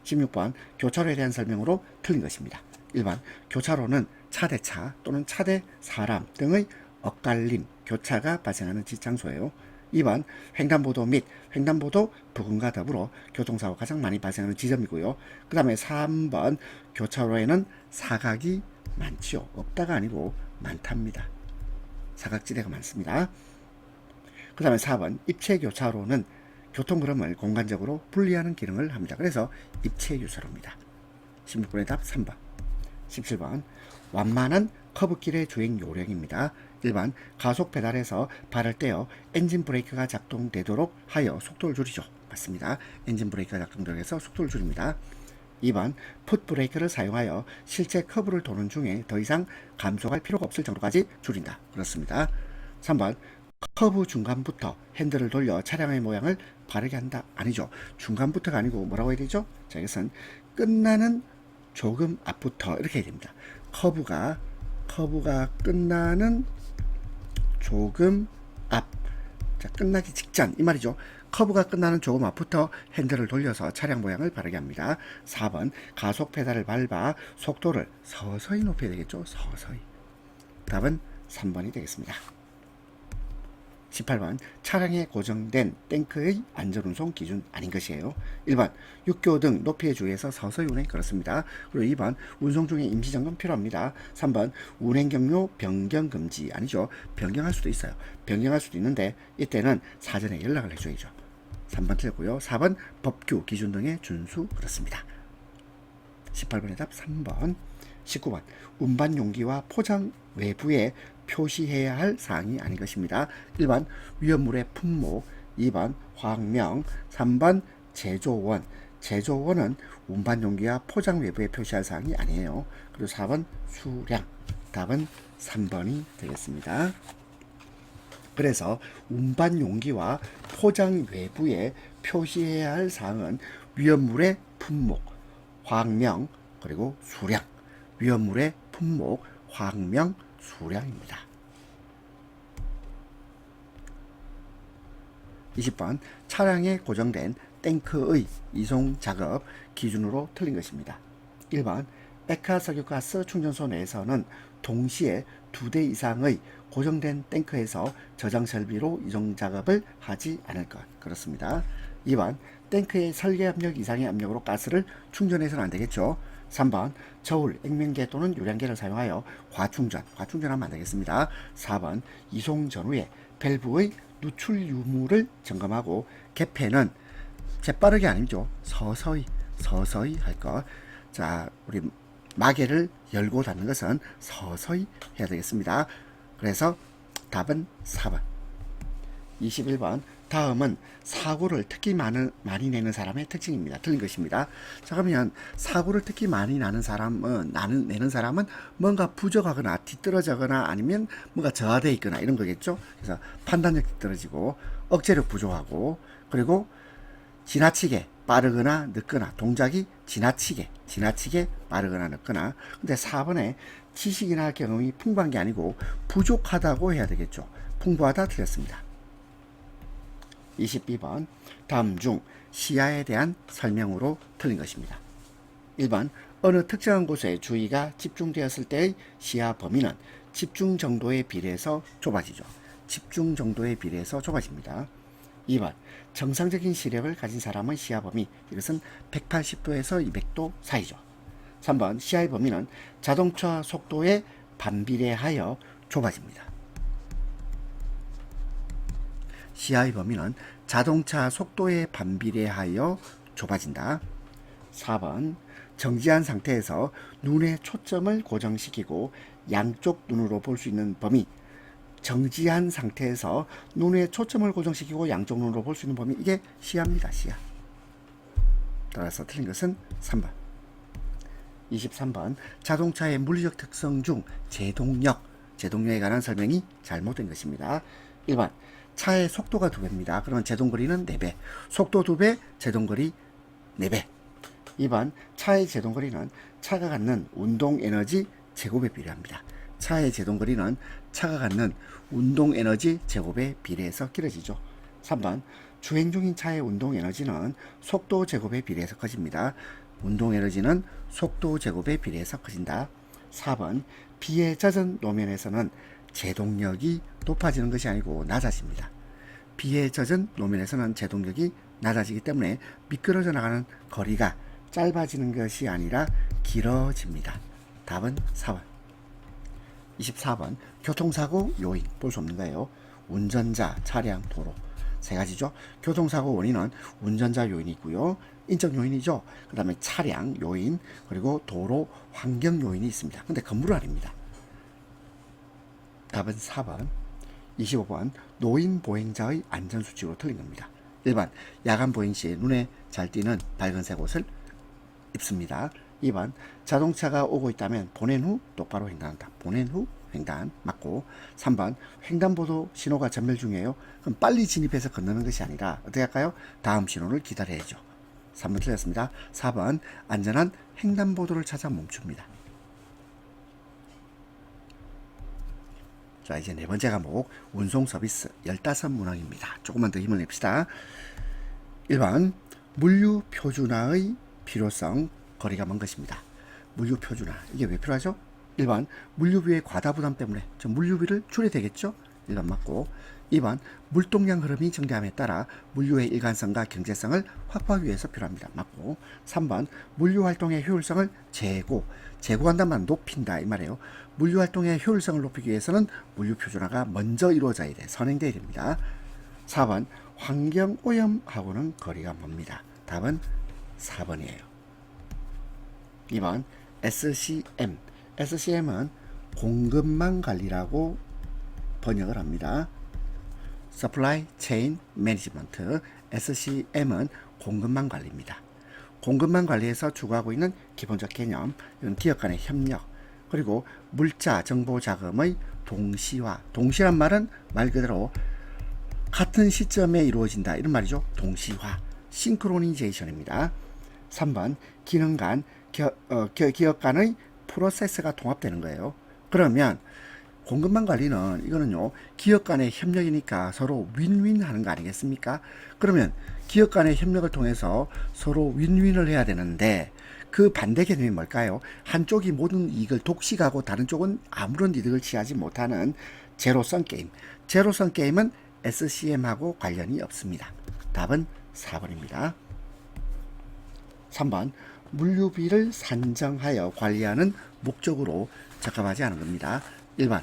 16번 교차로에 대한 설명으로 틀린 것입니다. 1번 교차로는 차대차 또는 차대 사람 등의 엇갈림, 교차가 발생하는 지장소예요. 2번 횡단보도 및 횡단보도 부근과 더불어 교통사고가 가장 많이 발생하는 지점이고요. 그 다음에 3번 교차로에는 사각이 많지요. 없다가 아니고 많답니다. 사각지대가 많습니다. 그 다음에 4번 입체교차로는 교통 흐름을 공간적으로 분리하는 기능을 합니다. 그래서 입체교차로입니다. 16번의 답 3번. 17번 완만한 커브길의 주행 요령입니다. 1번 가속 페달에서 발을 떼어 엔진 브레이크가 작동되도록 하여 속도를 줄이죠. 맞습니다. 엔진 브레이크가 작동되도록 해서 속도를 줄입니다. 2번 풋 브레이크를 사용하여 실제 커브를 도는 중에 더 이상 감속할 필요가 없을 정도까지 줄인다. 그렇습니다. 3번 커브 중간부터 핸들을 돌려 차량의 모양을 바르게 한다. 아니죠. 중간부터가 아니고 뭐라고 해야 되죠? 자, 이것은 끝나는 조금 앞부터 이렇게 해야 됩니다. 커브가 끝나는 조금 앞. 자, 끝나기 직전 이 말이죠. 커브가 끝나는 조금 앞부터 핸들을 돌려서 차량 모양을 바르게 합니다. 4번 가속 페달을 밟아 속도를 서서히 높여야 되겠죠. 서서히. 답은 3번이 되겠습니다. 18번 차량에 고정된 탱크의 안전운송 기준 아닌 것이에요. 1번 육교 등 높이에 주의해서 서서히 운행. 그렇습니다. 그리고 2번 운송 중에 임시점검 필요합니다. 3번 운행경로 변경 금지. 아니죠. 변경할 수도 있어요. 변경할 수도 있는데 이때는 사전에 연락을 해줘야죠. 3번 틀렸고요. 4번 법규 기준 등의 준수. 그렇습니다. 18번의 답 3번. 19번 운반 용기와 포장 외부에 표시해야 할 사항이 아닌 것입니다. 1번 위험물의 품목, 2번 화학명, 3번 제조원. 제조원은 운반 용기와 포장 외부에 표시할 사항이 아니에요. 그리고 4번 수량. 답은 3번이 되겠습니다. 그래서 운반 용기와 포장 외부에 표시해야 할 사항은 위험물의 품목, 화학명, 그리고 수량. 위험물의 품목, 화학명, 수량입니다. 20번 차량에 고정된 탱크의 이송 작업 기준으로 틀린 것입니다. 1번 액화 석유가스 충전소 내에서는 동시에 2대 이상의 고정된 탱크에서 저장 설비로 이송 작업을 하지 않을 것. 그렇습니다. 2번 탱크의 설계 압력 이상의 압력으로 가스를 충전해서는 안 되겠죠. 3번 저울, 액면계 또는 유량계를 사용하여 과충전하면 안 되겠습니다. 4번 이송 전후에 밸브의 누출 유무를 점검하고 개폐는 재빠르게 아니죠. 서서히 할 것. 자, 우리 마개를 열고 닫는 것은 서서히 해야 되겠습니다. 그래서 답은 4번. 21번 다음은 사고를 특히 많이 내는 사람의 특징입니다. 틀린 것입니다. 자, 그러면 사고를 특히 많이 내는 사람은 뭔가 부족하거나 뒤떨어지거나 아니면 뭔가 저하되어 있거나 이런 거겠죠. 그래서 판단력 뒤떨어지고 억제력 부족하고 그리고 지나치게 빠르거나 늦거나 동작이 지나치게 빠르거나 늦거나. 근데 4번에 지식이나 경험이 풍부한 게 아니고 부족하다고 해야 되겠죠. 풍부하다 틀렸습니다. 22번 다음 중 시야에 대한 설명으로 틀린 것입니다. 1번 어느 특정한 곳에 주의가 집중되었을 때의 시야 범위는 집중 정도에 비례해서 좁아지죠. 집중 정도에 비례해서 좁아집니다. 2번 정상적인 시력을 가진 사람의 시야 범위, 이것은 180도에서 200도 사이죠. 3번 시야의 범위는 자동차 속도에 반비례하여 좁아집니다. 시야의 범위는 자동차 속도에 반비례하여 좁아진다. 4번 정지한 상태에서 눈의 초점을 고정시키고 양쪽 눈으로 볼 수 있는 범위. 정지한 상태에서 눈의 초점을 고정시키고 양쪽 눈으로 볼 수 있는 범위, 이게 시야입니다. 시야. 따라서 틀린 것은 3번. 23번 자동차의 물리적 특성 중 제동력에 관한 설명이 잘못된 것입니다. 1번 차의 속도가 2배입니다. 그러면 제동거리는 4배. 속도 2배, 제동거리 4배. 2번 차의 제동거리는 차가 갖는 운동에너지 제곱에 비례합니다. 차의 제동거리는 차가 갖는 운동에너지 제곱에 비례해서 길어지죠. 3번 주행 중인 차의 운동에너지는 속도 제곱에 비례해서 커집니다. 운동에너지는 속도 제곱에 비례해서 커진다. 4번 비에 젖은路面에서는 제동력이 높아지는 것이 아니고 낮아집니다. 비에 젖은路面에서는 제동력이 낮아지기 때문에 미끄러져 나가는 거리가 짧아지는 것이 아니라 길어집니다. 답은 4번. 24번 교통사고 요인 볼 수 없는 거예요. 운전자, 차량, 도로 세 가지죠. 교통사고 원인은 운전자 요인이 있고요. 인적 요인이죠. 그 다음에 차량 요인 그리고 도로 환경 요인이 있습니다. 근데 건물은 아닙니다. 답은 4번. 25번 노인 보행자의 안전수칙으로 틀린 겁니다. 1번 야간 보행 시 눈에 잘 띄는 밝은색 옷을 입습니다. 2번 자동차가 오고 있다면 보낸 후 똑바로 횡단한다. 보낸 후 횡단 맞고 3번 횡단보도 신호가 전멸 중이에요. 그럼 빨리 진입해서 건너는 것이 아니라 어떻게 할까요? 다음 신호를 기다려야죠. 3번 틀렸습니다. 4번 안전한 횡단보도를 찾아 멈춥니다. 자 이제 네 번째 과목 운송 서비스 15문항입니다. 조금만 더 힘을 냅시다. 1번 물류 표준화의 필요성 거리가 먼 것입니다. 물류 표준화 이게 왜 필요하죠? 1번 물류비의 과다 부담 때문에 물류비를 줄여야 되겠죠? 1번 맞고 2번 물동량 흐름이 증가함에 따라 물류의 일관성과 경제성을 확보하기 위해서 필요합니다. 맞고 3번 물류 활동의 효율성을 제고한단 말은 높인다 이 말이에요. 물류 활동의 효율성을 높이기 위해서는 물류 표준화가 먼저 이루어져야 돼. 선행돼야 됩니다. 4번 환경 오염하고는 거리가 멉니다. 답은 4번이에요. 2번 SCM SCM은 공급망 관리라고 번역을 합니다. Supply Chain Management SCM은 공급망 관리입니다. 공급망 관리에서 추구하고 있는 기본적 개념, 이건 기업 간의 협력, 그리고 물자 정보 자금의 동시화. 동시란 말은 말 그대로 같은 시점에 이루어진다 이런 말이죠. 동시화, 싱크로니제이션입니다. 3번 기능 간 기업 간의 프로세스가 통합되는 거예요. 그러면 공급망 관리는 이거는요 기업 간의 협력이니까 서로 윈윈 하는 거 아니겠습니까? 그러면 기업 간의 협력을 통해서 서로 윈윈을 해야 되는데 그 반대 개념이 뭘까요? 한쪽이 모든 이익을 독식하고 다른 쪽은 아무런 이득을 취하지 못하는 제로섬 게임. 제로섬 게임은 SCM하고 관련이 없습니다. 답은 4번입니다. 3번 물류비를 산정하여 관리하는 목적으로 적합하지 않은 겁니다. 1번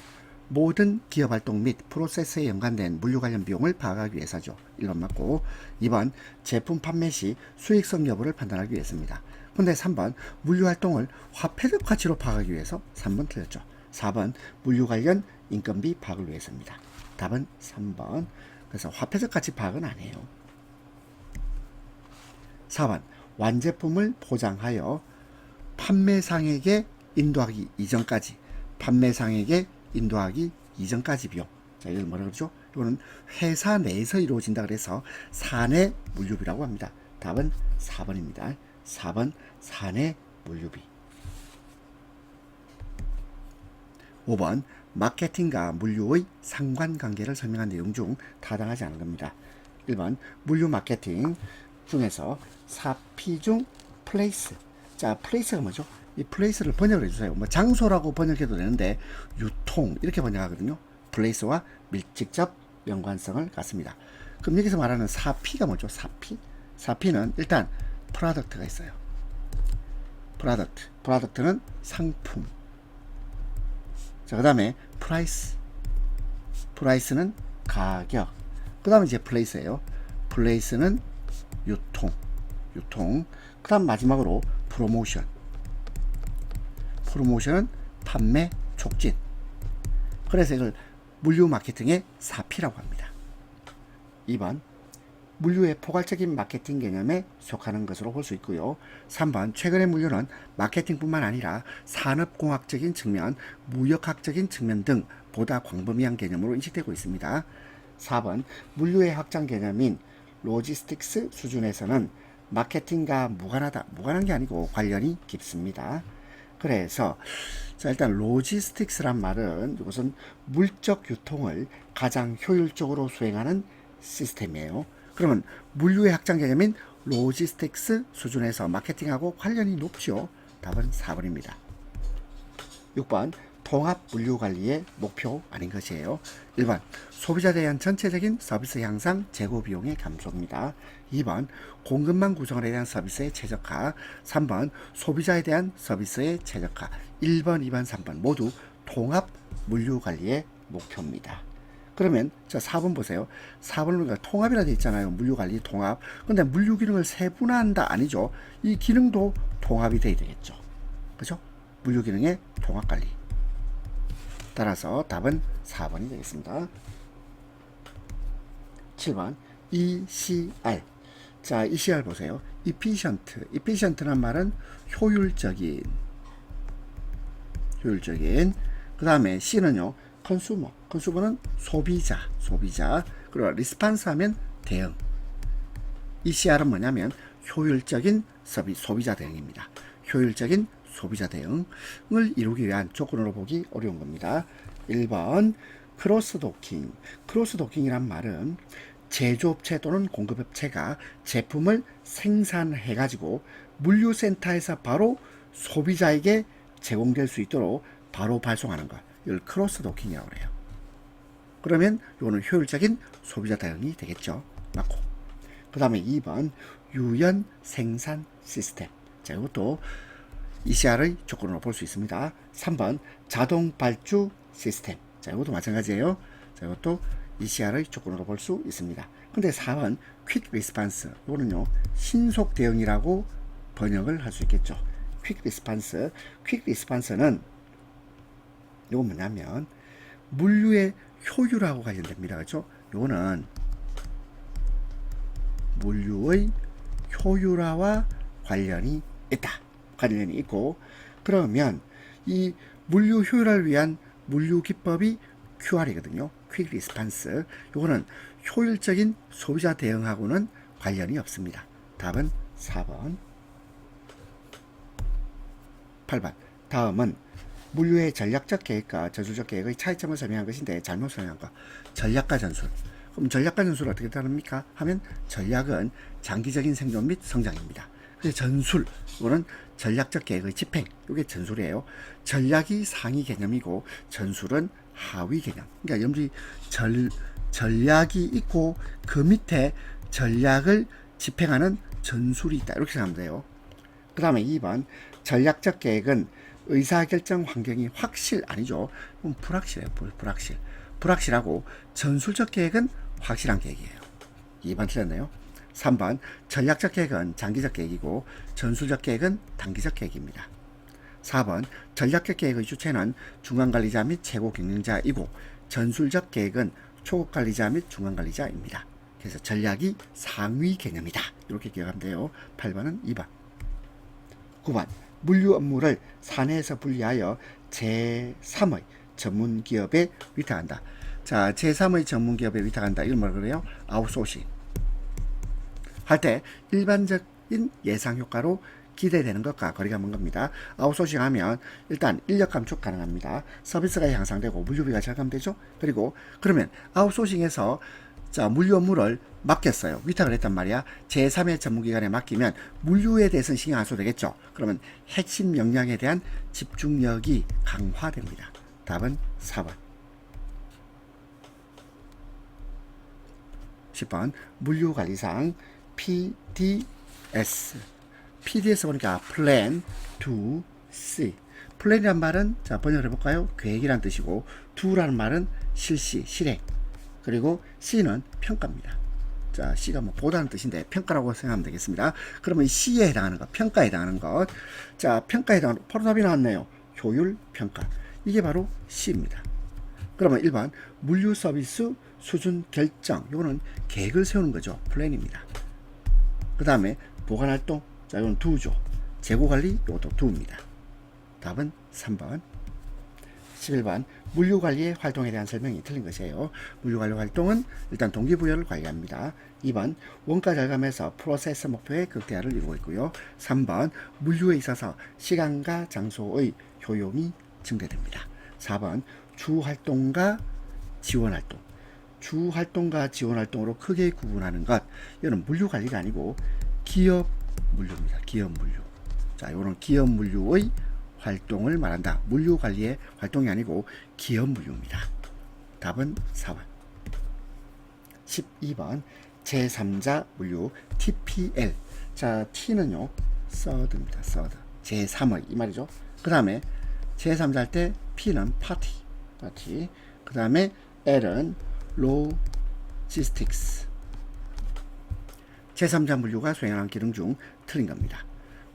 모든 기업 활동 및 프로세스에 연관된 물류 관련 비용을 파악하기 위해서죠. 1번 맞고 2번 제품 판매 시 수익성 여부를 판단하기 위해서입니다. 근데 3번 물류 활동을 화폐적 가치로 파악하기 위해서 3번 틀렸죠. 4번 물류 관련 인건비 파악을 위해서입니다. 답은 3번. 그래서 화폐적 가치 파악은 아니에요. 4번 완제품을 포장하여 판매상에게 인도하기 이전까지 비용. 자, 이걸 뭐라 그러죠? 이거는 회사 내에서 이루어진다 그래서 사내 물류비라고 합니다. 답은 4번입니다. 4번 사내 물류비. 5번 마케팅과 물류의 상관관계를 설명한 내용 중 타당하지 않은 겁니다. 1번 물류 마케팅 중에서 사피 중 플레이스. 자, 플레이스가 뭐죠? 이 플레이스를 번역을 해주세요. 뭐 장소라고 번역해도 되는데 유통 이렇게 번역하거든요. 플레이스와 직접 연관성을 갖습니다. 그럼 여기서 말하는 사피가 뭐죠? 사피는 일단 프로덕트가 있어요. 프로덕트는 상품. 자, 그 다음에 프라이스는 가격. 그 다음에 이제 플레이스예요. 플레이스는 유통. 그 다음 마지막으로 프로모션은 판매 촉진. 그래서 이걸 물류 마케팅의 사피라고 합니다. 2번 물류의 포괄적인 마케팅 개념에 속하는 것으로 볼 수 있고요. 3번 최근의 물류는 마케팅뿐만 아니라 산업공학적인 측면, 무역학적인 측면 등 보다 광범위한 개념으로 인식되고 있습니다. 4번 물류의 확장 개념인 로지스틱스 수준에서는 마케팅과 무관한 게 아니고 관련이 깊습니다. 그래서 자, 일단 로지스틱스란 말은 이것은 물적 유통을 가장 효율적으로 수행하는 시스템이에요. 그러면 물류의 확장 개념인 로지스틱스 수준에서 마케팅하고 관련이 높죠. 답은 4번입니다. 6번 통합 물류 관리의 목표 아닌 것이에요. 1번 소비자에 대한 전체적인 서비스 향상 재고 비용의 감소입니다. 2번 공급망 구성에 대한 서비스의 최적화. 3번 소비자에 대한 서비스의 최적화. 1번, 2번, 3번 모두 통합 물류 관리의 목표입니다. 그러면 자 4번 보세요. 4번은 통합이라 되어 있잖아요. 물류관리 통합. 근데 물류 기능을 세분화한다 아니죠. 이 기능도 통합이 돼야 되겠죠. 그죠? 물류 기능의 통합관리. 따라서 답은 4번이 되겠습니다. 7번 ECR. 자 ECR 보세요. efficient. efficient란 말은 효율적인. 그 다음에 C는요. 컨슈머는 소비자. 그리고 리스판스 하면 대응. ECR은 뭐냐면 효율적인 소비자 대응입니다. 효율적인 소비자 대응을 이루기 위한 조건으로 보기 어려운 겁니다. 1번 크로스 도킹. 크로스 도킹이란 말은 제조업체 또는 공급업체가 제품을 생산해 가지고 물류센터에서 바로 소비자에게 제공될 수 있도록 바로 발송하는 것. 이걸 크로스 도킹이라고 해요. 그러면 이거는 효율적인 소비자 대응이 되겠죠. 맞고. 그 다음에 2번 유연 생산 시스템. 자, 이것도 ECR의 조건으로 볼 수 있습니다. 3번 자동 발주 시스템. 자, 이것도 마찬가지예요. 자, 이것도 ECR의 조건으로 볼 수 있습니다. 근데 4번 퀵 리스판스. 이거는요, 신속 대응이라고 번역을 할 수 있겠죠. 퀵 리스판스. 퀵 리스판스는 이건 뭐냐면 물류의 효율하고 관련됩니다. 그렇죠? 이거는 물류의 효율화와 관련이 있고, 그러면 이 물류 효율화를 위한 물류 기법이 QR이거든요. 퀵 리스판스. 이거는 효율적인 소비자 대응하고는 관련이 없습니다. 답은 4번. 8번. 다음은 물류의 전략적 계획과 전술적 계획의 차이점을 설명한 것인데 잘못 설명한 거. 전략과 전술. 그럼 전략과 전술은 어떻게 다릅니까? 하면 전략은 장기적인 생존 및 성장입니다. 그래서 전술, 이거는 전략적 계획의 집행. 이게 전술이에요. 전략이 상위 개념이고 전술은 하위 개념. 그러니까 여러분들이 전략이 있고 그 밑에 전략을 집행하는 전술이 있다. 이렇게 생각하면 돼요. 그 다음에 2번 전략적 계획은 의사결정 환경이 아니죠. 불확실해요. 불확실하고 전술적 계획은 확실한 계획이에요. 2번 틀렸네요. 3번 전략적 계획은 장기적 계획이고 전술적 계획은 단기적 계획입니다. 4번 전략적 계획의 주체는 중간관리자 및 최고 경영자이고 전술적 계획은 초급관리자 및 중간관리자입니다. 그래서 전략이 상위 개념이다. 이렇게 기억하면 돼요. 8번은 2번. 9번 물류 업무를 사내에서 분리하여 제3의 전문기업에 위탁한다. 자, 제3의 전문기업에 위탁한다. 이걸 뭐라 그래요? 아웃소싱. 할 때 일반적인 예상 효과로 기대되는 것과 거리가 먼 겁니다. 아웃소싱 하면 일단 인력 감축 가능합니다. 서비스가 향상되고 물류비가 절감되죠. 그리고 그러면 아웃소싱에서 자, 물류 업무를 맡겼어요. 위탁을 했단 말이야. 제3의 전문기관에 맡기면 물류에 대해서는 신경 안 써도 되겠죠. 그러면 핵심 역량에 대한 집중력이 강화됩니다. 답은 4번. 10번 물류관리상 PDS. PDS 보니까 Plan to See. 플랜이란 말은 자 번역을 해볼까요? 계획이란 뜻이고 do라는 말은 실시, 실행. 그리고 C는 평가입니다. 자, C가 뭐 보다는 뜻인데 평가라고 생각하면 되겠습니다. 그러면 C에 해당하는 것, 평가에 해당하는 것. 자, 평가에 해당하는 바로 답이 나왔네요. 효율 평가. 이게 바로 C입니다. 그러면 1번 물류 서비스 수준 결정. 이거는 계획을 세우는 거죠. 플랜입니다. 그 다음에 보관 활동. 자, 이건 do죠. 재고 관리. 이것도 do입니다. 답은 3번. 11번 물류관리의 활동에 대한 설명이 틀린 것이에요. 물류관리 활동은 일단 동기부여를 관리합니다. 2번 원가 절감에서 프로세스 목표의 극대화를 이루고 있고요. 3번 물류에 있어서 시간과 장소의 효용이 증대됩니다. 4번 주활동과 지원활동. 주활동과 지원활동으로 크게 구분하는 것. 이거는 물류관리가 아니고 기업 물류입니다. 기업 물류. 자, 이거는 기업 물류의 활동을 말한다. 물류 관리의 활동이 아니고 기업 물류입니다. 답은 4번. 12번 제3자 물류 TPL. 자, T는요 서드입니다. 서드. 제3의 이 말이죠. 그 다음에 제3자 할 때 P는 파티. 그 다음에 L은 로지스틱스. 제3자 물류가 수행하는 기능 중 틀린 겁니다.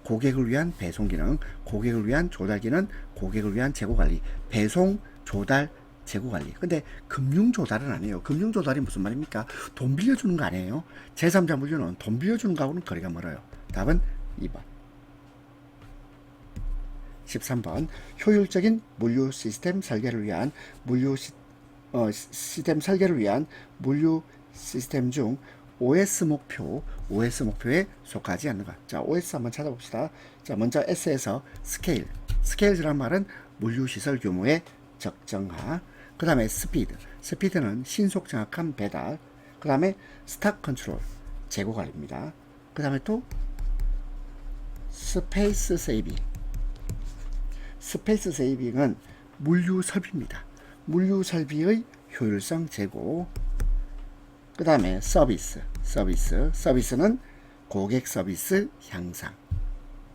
고객을 위한 배송 기능, 고객을 위한 조달 기능, 고객을 위한 재고 관리, 배송, 조달, 재고 관리. 근데 금융 조달은 아니에요. 금융 조달이 무슨 말입니까? 돈 빌려주는 거 아니에요. 제3자 물류는 돈 빌려주는 거하고는 거리가 멀어요. 답은 2번. 13번 효율적인 물류 시스템 설계를 위한 시스템 설계를 위한 물류 시스템 중 OS 목표에 속하지 않는 것. 자, OS 한번 찾아봅시다. 자, 먼저 S에서 스케일이란 말은 물류 시설 규모의 적정화. 그 다음에 스피드는 신속 정확한 배달. 그 다음에 스탁 컨트롤, 재고 관리입니다. 그 다음에 또 스페이스 세이빙은 물류 설비입니다. 물류 설비의 효율성 제고. 그 다음에 서비스는 고객 서비스 향상.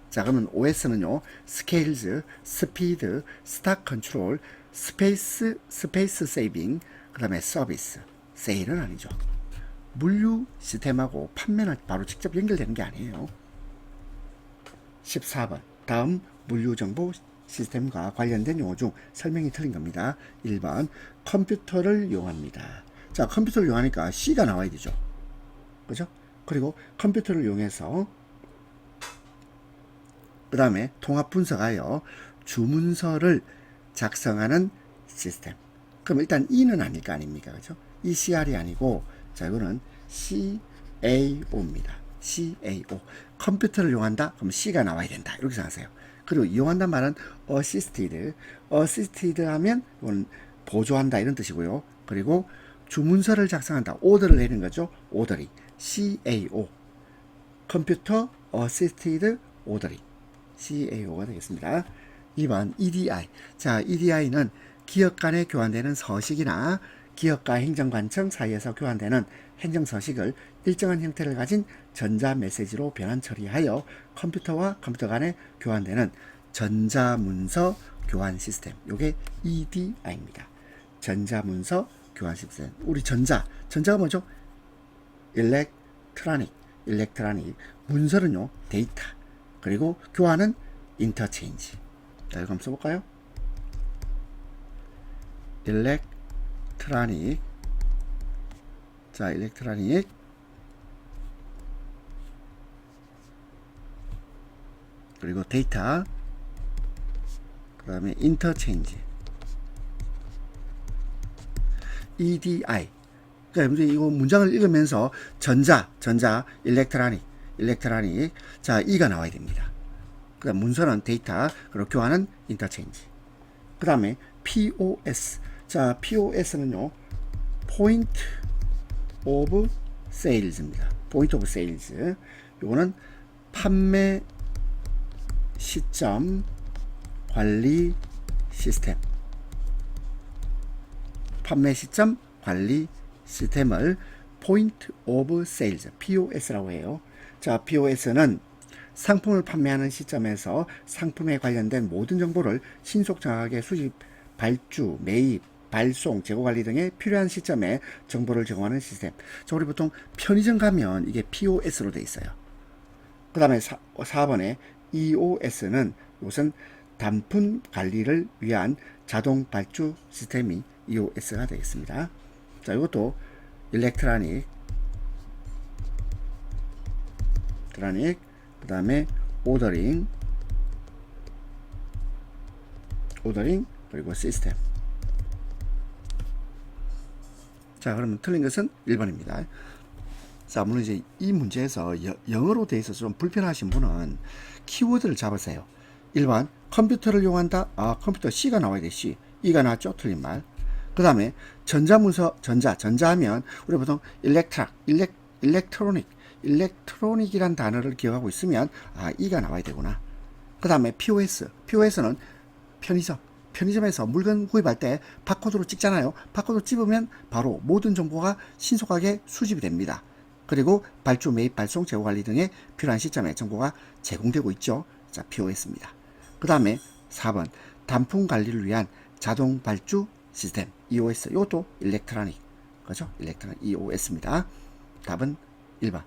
자, 그러면 OS는요 스케일즈, 스피드, 스탁 컨트롤, 스페이스 세이빙, 그 다음에 서비스. 세일은 아니죠. 물류 시스템하고 판매는 바로 직접 연결되는 게 아니에요. 14번 다음 물류 정보 시스템과 관련된 용어 중 설명이 틀린 겁니다. 1번 컴퓨터를 이용합니다. 자, 컴퓨터를 이용하니까 C가 나와야 되죠. 그죠? 그리고 컴퓨터를 이용해서 그 다음에 통합 분석하여 주문서를 작성하는 시스템. 그럼 일단 E는 아닐 거 아닙니까? 그죠? ECR이 아니고, 자, 이거는 CAO입니다. CAO. 컴퓨터를 이용한다? 그럼 C가 나와야 된다. 이렇게 생각하세요. 그리고 이용한다 말은 assisted 하면 이건 보조한다 이런 뜻이고요. 그리고 주문서를 작성한다. 오더를 내는 거죠. 오더링. CAO. 컴퓨터 어시스티드 오더링. CAO가 되겠습니다. 2번 EDI. 자, EDI는 기업 간에 교환되는 서식이나 기업과 행정관청 사이에서 교환되는 행정서식을 일정한 형태를 가진 전자메시지로 변환 처리하여 컴퓨터와 컴퓨터 간에 교환되는 전자문서 교환 시스템. 요게 EDI입니다. 전자문서 교환 시스템. 우리 전자가 뭐죠? 일렉트로닉. 문서는요 데이터. 그리고 교환은 인터체인지. 자, 이거 한번 써볼까요? 일렉트로닉. 자, 일렉트로닉. 그리고 데이터. 그 다음에 인터체인지. EDI. 그러니까 이거 문장을 읽으면서 전자, 일렉트로닉. 자, E가 나와야 됩니다. 그 다음 문서는 데이터, 그리고 교환은 인터체인지. 그 다음에 POS. 자, POS는요, 포인트 오브 세일즈입니다. 포인트 오브 세일즈. 요거는 판매 시점 관리 시스템. 판매 시점 관리 시스템을 포인트 오브 세일즈, POS라고 해요. 자, POS는 상품을 판매하는 시점에서 상품에 관련된 모든 정보를 신속 정확하게 수집, 발주, 매입, 발송, 재고 관리 등에 필요한 시점에 정보를 제공하는 시스템. 자, 우리 보통 편의점 가면 이게 POS로 돼 있어요. 그 다음에 4번에 EOS는 이것은 단품 관리를 위한 자동 발주 시스템이 EOS가 되겠습니다. 자, 이것도 일렉트로닉, 그 다음에 오더링, 그리고 시스템. 자, 그러면 틀린 것은 1번입니다. 자, 물론 이제 이 문제에서 영어로 돼 있어서 좀 불편하신 분은 키워드를 잡으세요. 1번 컴퓨터를 이용한다. 아, 컴퓨터 C가 나와야 돼. C. E가 나왔죠? 틀린 말. 그 다음에 전자문서, 전자하면 우리 보통 일렉트로닉이란 단어를 기억하고 있으면 아, E가 나와야 되구나. 그 다음에 POS. POS는 편의점. 편의점에서 물건 구입할 때 바코드로 찍잖아요. 바코드 찍으면 바로 모든 정보가 신속하게 수집이 됩니다. 그리고 발주, 매입, 발송, 재고 관리 등의 필요한 시점에 정보가 제공되고 있죠. 자, POS입니다. 그 다음에 4번 단품 관리를 위한 자동 발주 시스템 EOS. 이것도 일렉트로닉, 그죠? 일렉트로닉 EOS입니다. 답은 1번.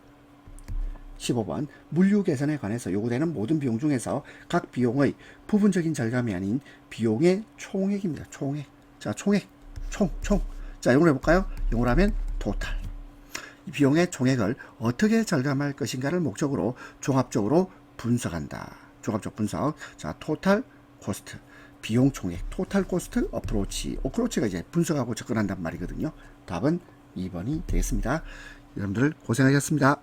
15번 물류 개선에 관해서 요구되는 모든 비용 중에서 각 비용의 부분적인 절감이 아닌 비용의 총액입니다. 총액. 자, 총액. 총. 자, 영어로 해볼까요? 영어로 하면 토탈. 이 비용의 총액을 어떻게 절감할 것인가를 목적으로 종합적으로 분석한다. 종합적 분석. 자, 토탈 코스트. 비용 총액. 토탈 코스트 어프로치. 어프로치가 이제 분석하고 접근한단 말이거든요. 답은 2번이 되겠습니다. 여러분들 고생하셨습니다.